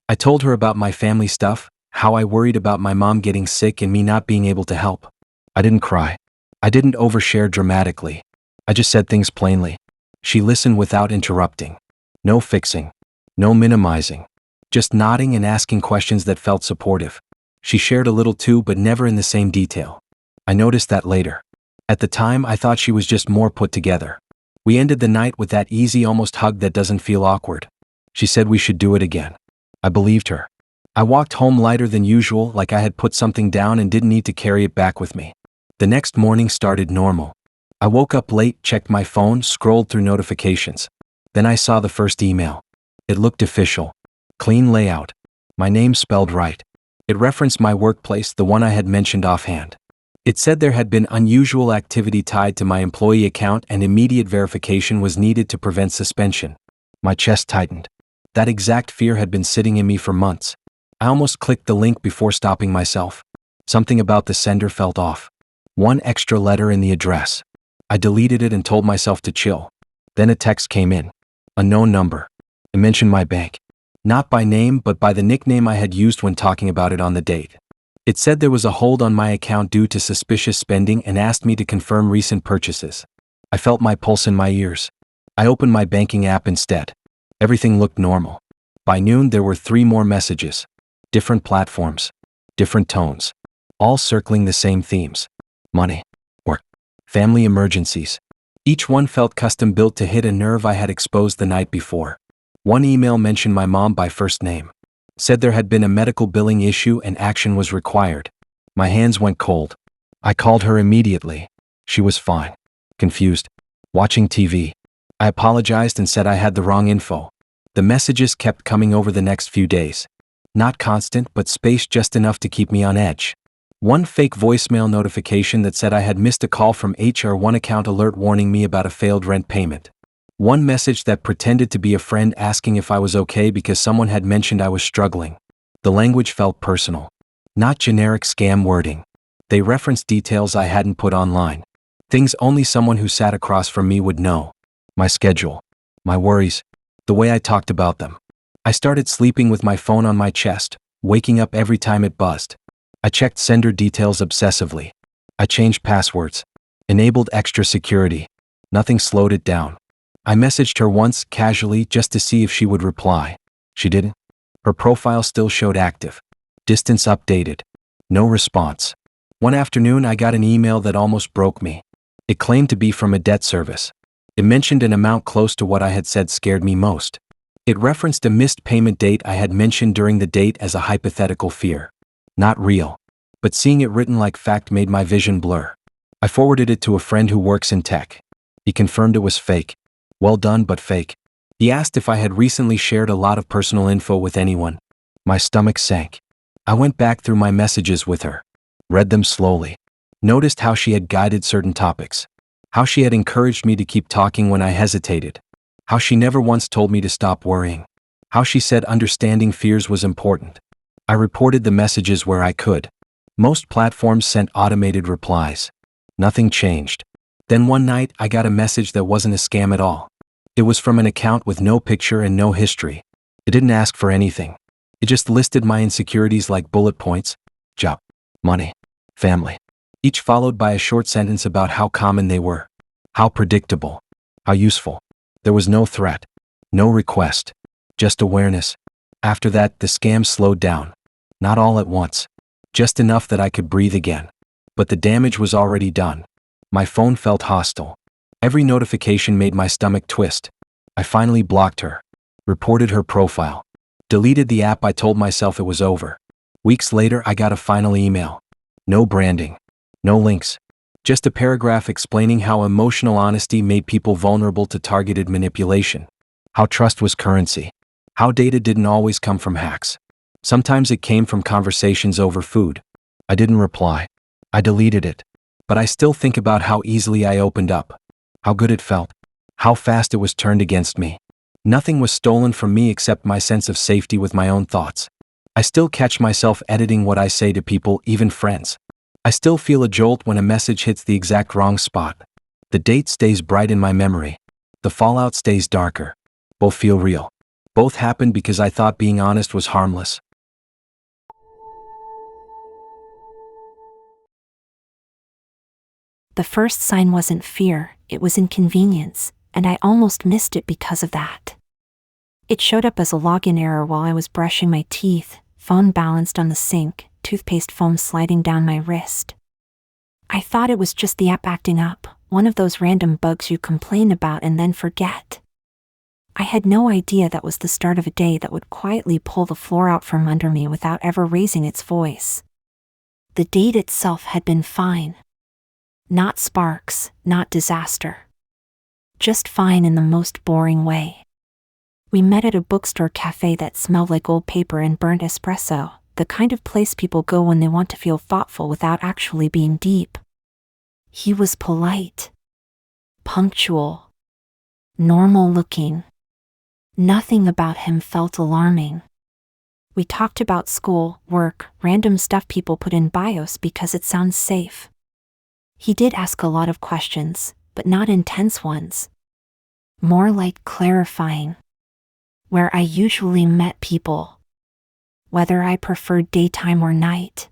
I told her about my family stuff, how I worried about my mom getting sick and me not being able to help. I didn't cry. I didn't overshare dramatically. I just said things plainly. She listened without interrupting. No fixing. No minimizing. Just nodding and asking questions that felt supportive. She shared a little too, but never in the same detail. I noticed that later. At the time, I thought she was just more put together. We ended the night with that easy, almost hug that doesn't feel awkward. She said we should do it again. I believed her. I walked home lighter than usual, like I had put something down and didn't need to carry it back with me. The next morning started normal. I woke up late, checked my phone, scrolled through notifications. Then I saw the first email. It looked official. Clean layout. My name spelled right. It referenced my workplace, the one I had mentioned offhand. It said there had been unusual activity tied to my employee account and immediate verification was needed to prevent suspension. My chest tightened. That exact fear had been sitting in me for months. I almost clicked the link before stopping myself. Something about the sender felt off. One extra letter in the address. I deleted it and told myself to chill. Then a text came in. A known number. It mentioned my bank. Not by name, but by the nickname I had used when talking about it on the date. It said there was a hold on my account due to suspicious spending and asked me to confirm recent purchases. I felt my pulse in my ears. I opened my banking app instead. Everything looked normal. By noon, there were 3 more messages. Different platforms. Different tones. All circling the same themes. Money. Work. Family emergencies. Each one felt custom built to hit a nerve I had exposed the night before. One email mentioned my mom by first name. Said there had been a medical billing issue and action was required. My hands went cold. I called her immediately. She was fine. Confused. Watching TV. I apologized and said I had the wrong info. The messages kept coming over the next few days. Not constant, but spaced just enough to keep me on edge. One fake voicemail notification that said I had missed a call from HR, one account alert warning me about a failed rent payment. One message that pretended to be a friend asking if I was okay because someone had mentioned I was struggling. The language felt personal. Not generic scam wording. They referenced details I hadn't put online. Things only someone who sat across from me would know. My schedule. My worries. The way I talked about them. I started sleeping with my phone on my chest, waking up every time it buzzed. I checked sender details obsessively. I changed passwords. Enabled extra security. Nothing slowed it down. I messaged her once, casually, just to see if she would reply. She didn't. Her profile still showed active. Distance updated. No response. One afternoon, I got an email that almost broke me. It claimed to be from a debt service. It mentioned an amount close to what I had said scared me most. It referenced a missed payment date I had mentioned during the date as a hypothetical fear. Not real. But seeing it written like fact made my vision blur. I forwarded it to a friend who works in tech. He confirmed it was fake. Well done, but fake. He asked if I had recently shared a lot of personal info with anyone. My stomach sank. I went back through my messages with her. Read them slowly. Noticed how she had guided certain topics. How she had encouraged me to keep talking when I hesitated. How she never once told me to stop worrying. How she said understanding fears was important. I reported the messages where I could. Most platforms sent automated replies. Nothing changed. Then one night, I got a message that wasn't a scam at all. It was from an account with no picture and no history. It didn't ask for anything. It just listed my insecurities like bullet points: job, money, family. Each followed by a short sentence about how common they were. How predictable. How useful. There was no threat. No request. Just awareness. After that, the scam slowed down. Not all at once. Just enough that I could breathe again. But the damage was already done. My phone felt hostile. Every notification made my stomach twist. I finally blocked her. Reported her profile. Deleted the app. I told myself it was over. Weeks later, I got a final email. No branding. No links. Just a paragraph explaining how emotional honesty made people vulnerable to targeted manipulation. How trust was currency. How data didn't always come from hacks. Sometimes it came from conversations over food. I didn't reply. I deleted it. But I still think about how easily I opened up, how good it felt, how fast it was turned against me. Nothing was stolen from me except my sense of safety with my own thoughts. I still catch myself editing what I say to people, even friends. I still feel a jolt when a message hits the exact wrong spot. The date stays bright in my memory. The fallout stays darker. Both feel real. Both happened because I thought being honest was harmless. The first sign wasn't fear, it was inconvenience, and I almost missed it because of that. It showed up as a login error while I was brushing my teeth, phone balanced on the sink, toothpaste foam sliding down my wrist. I thought it was just the app acting up, one of those random bugs you complain about and then forget. I had no idea that was the start of a day that would quietly pull the floor out from under me without ever raising its voice. The date itself had been fine. Not sparks, not disaster. Just fine in the most boring way. We met at a bookstore cafe that smelled like old paper and burnt espresso, the kind of place people go when they want to feel thoughtful without actually being deep. He was polite, punctual, normal looking. Nothing about him felt alarming. We talked about school, work, random stuff people put in bios because it sounds safe. He did ask a lot of questions, but not intense ones. More like clarifying. Where I usually met people. Whether I preferred daytime or night.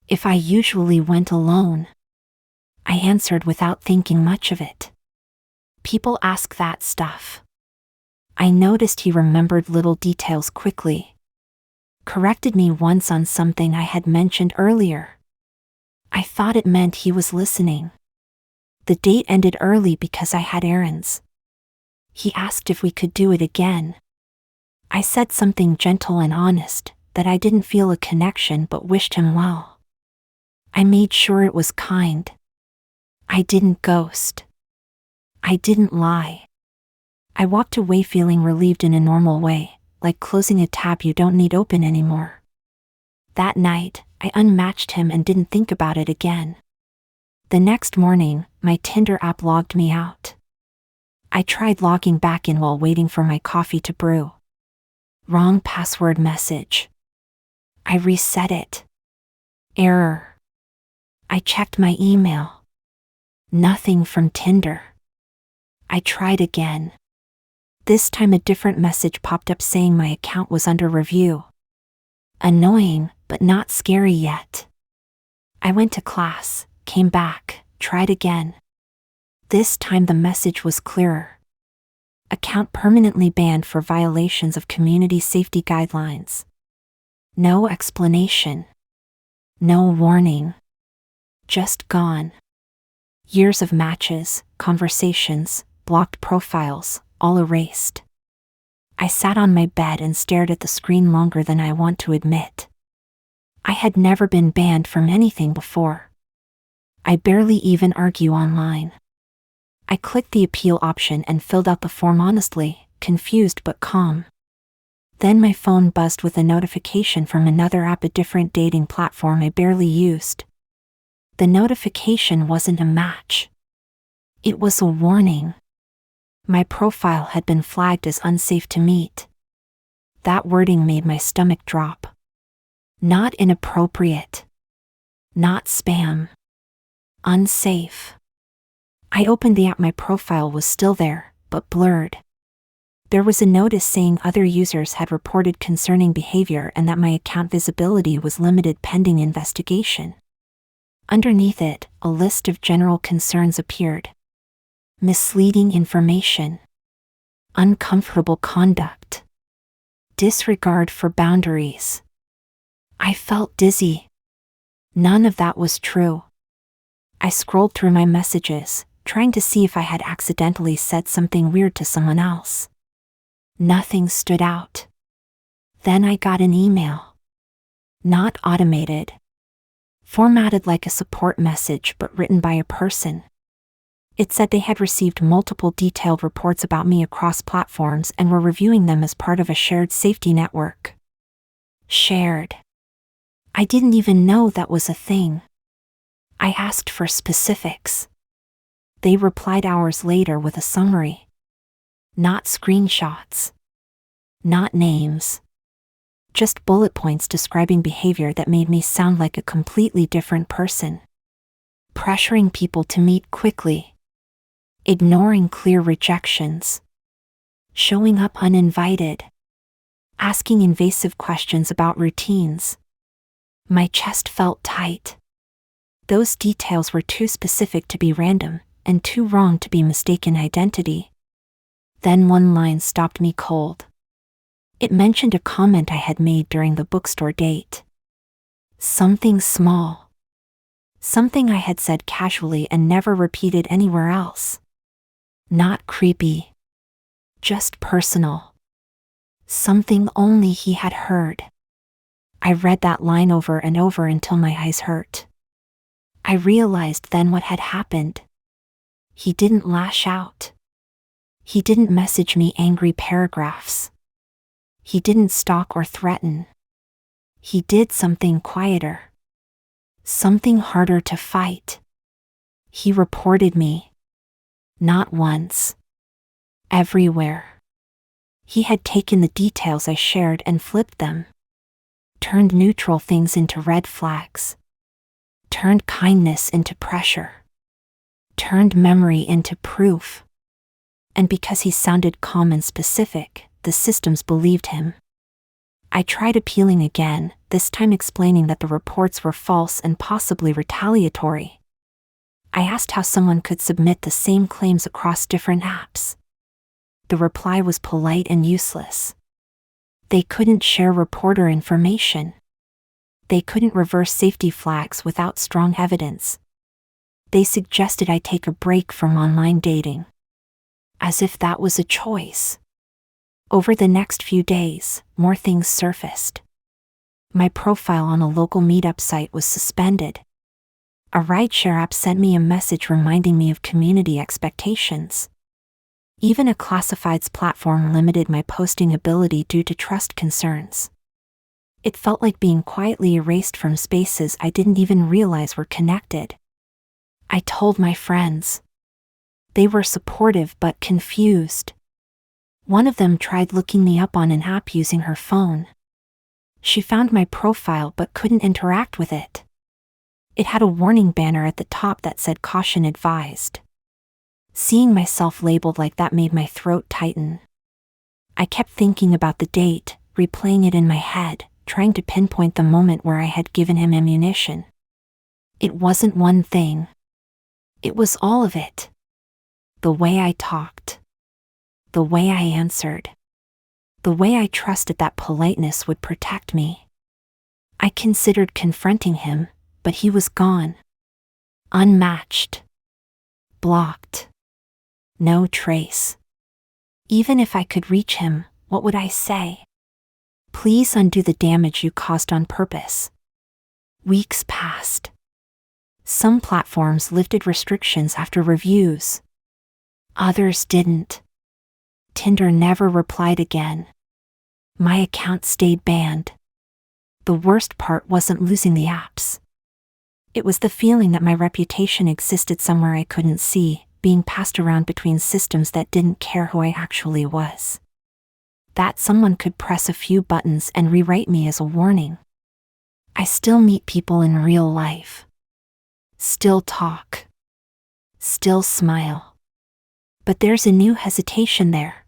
If I usually went alone. I answered without thinking much of it. People ask that stuff. I noticed he remembered little details quickly. Corrected me once on something I had mentioned earlier. I thought it meant he was listening. The date ended early because I had errands. He asked if we could do it again. I said something gentle and honest, that I didn't feel a connection but wished him well. I made sure it was kind. I didn't ghost. I didn't lie. I walked away feeling relieved in a normal way, like closing a tab you don't need open anymore. That night, I unmatched him and didn't think about it again. The next morning, my Tinder app logged me out. I tried logging back in while waiting for my coffee to brew. Wrong password message. I reset it. Error. I checked my email. Nothing from Tinder. I tried again. This time a different message popped up saying my account was under review. Annoying, but not scary yet. I went to class, came back, tried again. This time the message was clearer. Account permanently banned for violations of community safety guidelines. No explanation. No warning. Just gone. Years of matches, conversations, blocked profiles, all erased. I sat on my bed and stared at the screen longer than I want to admit. I had never been banned from anything before. I barely even argue online. I clicked the appeal option and filled out the form honestly, confused but calm. Then my phone buzzed with a notification from another app, a different dating platform I barely used. The notification wasn't a match. It was a warning. My profile had been flagged as unsafe to meet. That wording made my stomach drop. Not inappropriate. Not spam. Unsafe. I opened the app. My profile was still there, but blurred. There was a notice saying other users had reported concerning behavior and that my account visibility was limited pending investigation. Underneath it, a list of general concerns appeared. Misleading information. Uncomfortable conduct. Disregard for boundaries. I felt dizzy. None of that was true. I scrolled through my messages, trying to see if I had accidentally said something weird to someone else. Nothing stood out. Then I got an email. Not automated. Formatted like a support message but written by a person. It said they had received multiple detailed reports about me across platforms and were reviewing them as part of a shared safety network. Shared. I didn't even know that was a thing. I asked for specifics. They replied hours later with a summary. Not screenshots. Not names. Just bullet points describing behavior that made me sound like a completely different person. Pressuring people to meet quickly. Ignoring clear rejections. Showing up uninvited. Asking invasive questions about routines. My chest felt tight. Those details were too specific to be random, and too wrong to be mistaken identity. Then one line stopped me cold. It mentioned a comment I had made during the bookstore date. Something small. Something I had said casually and never repeated anywhere else. Not creepy. Just personal. Something only he had heard. I read that line over and over until my eyes hurt. I realized then what had happened. He didn't lash out. He didn't message me angry paragraphs. He didn't stalk or threaten. He did something quieter. Something harder to fight. He reported me. Not once. Everywhere. He had taken the details I shared and flipped them. Turned neutral things into red flags. Turned kindness into pressure. Turned memory into proof. And because he sounded calm and specific, the systems believed him. I tried appealing again, this time explaining that the reports were false and possibly retaliatory. I asked how someone could submit the same claims across different apps. The reply was polite and useless. They couldn't share reporter information. They couldn't reverse safety flags without strong evidence. They suggested I take a break from online dating. As if that was a choice. Over the next few days, more things surfaced. My profile on a local meetup site was suspended. A rideshare app sent me a message reminding me of community expectations. Even a classifieds platform limited my posting ability due to trust concerns. It felt like being quietly erased from spaces I didn't even realize were connected. I told my friends. They were supportive but confused. One of them tried looking me up on an app using her phone. She found my profile but couldn't interact with it. It had a warning banner at the top that said "Caution advised." Seeing myself labeled like that made my throat tighten. I kept thinking about the date, replaying it in my head, trying to pinpoint the moment where I had given him ammunition. It wasn't one thing. It was all of it. The way I talked. The way I answered. The way I trusted that politeness would protect me. I considered confronting him, but he was gone. Unmatched. Blocked. No trace. Even if I could reach him, what would I say? Please undo the damage you caused on purpose. Weeks passed. Some platforms lifted restrictions after reviews. Others didn't. Tinder never replied again. My account stayed banned. The worst part wasn't losing the apps. It was the feeling that my reputation existed somewhere I couldn't see, being passed around between systems that didn't care who I actually was. That someone could press a few buttons and rewrite me as a warning. I still meet people in real life. Still talk. Still smile. But there's a new hesitation there.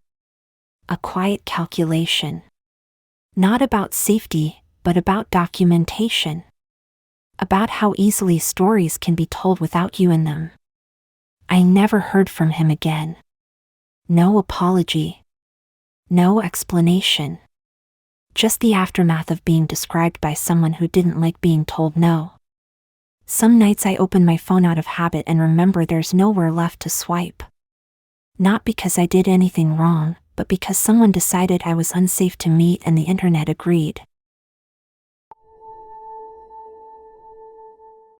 A quiet calculation. Not about safety, but about documentation. About how easily stories can be told without you in them. I never heard from him again. No apology. No explanation. Just the aftermath of being described by someone who didn't like being told no. Some nights I open my phone out of habit and remember there's nowhere left to swipe. Not because I did anything wrong, but because someone decided I was unsafe to meet and the internet agreed.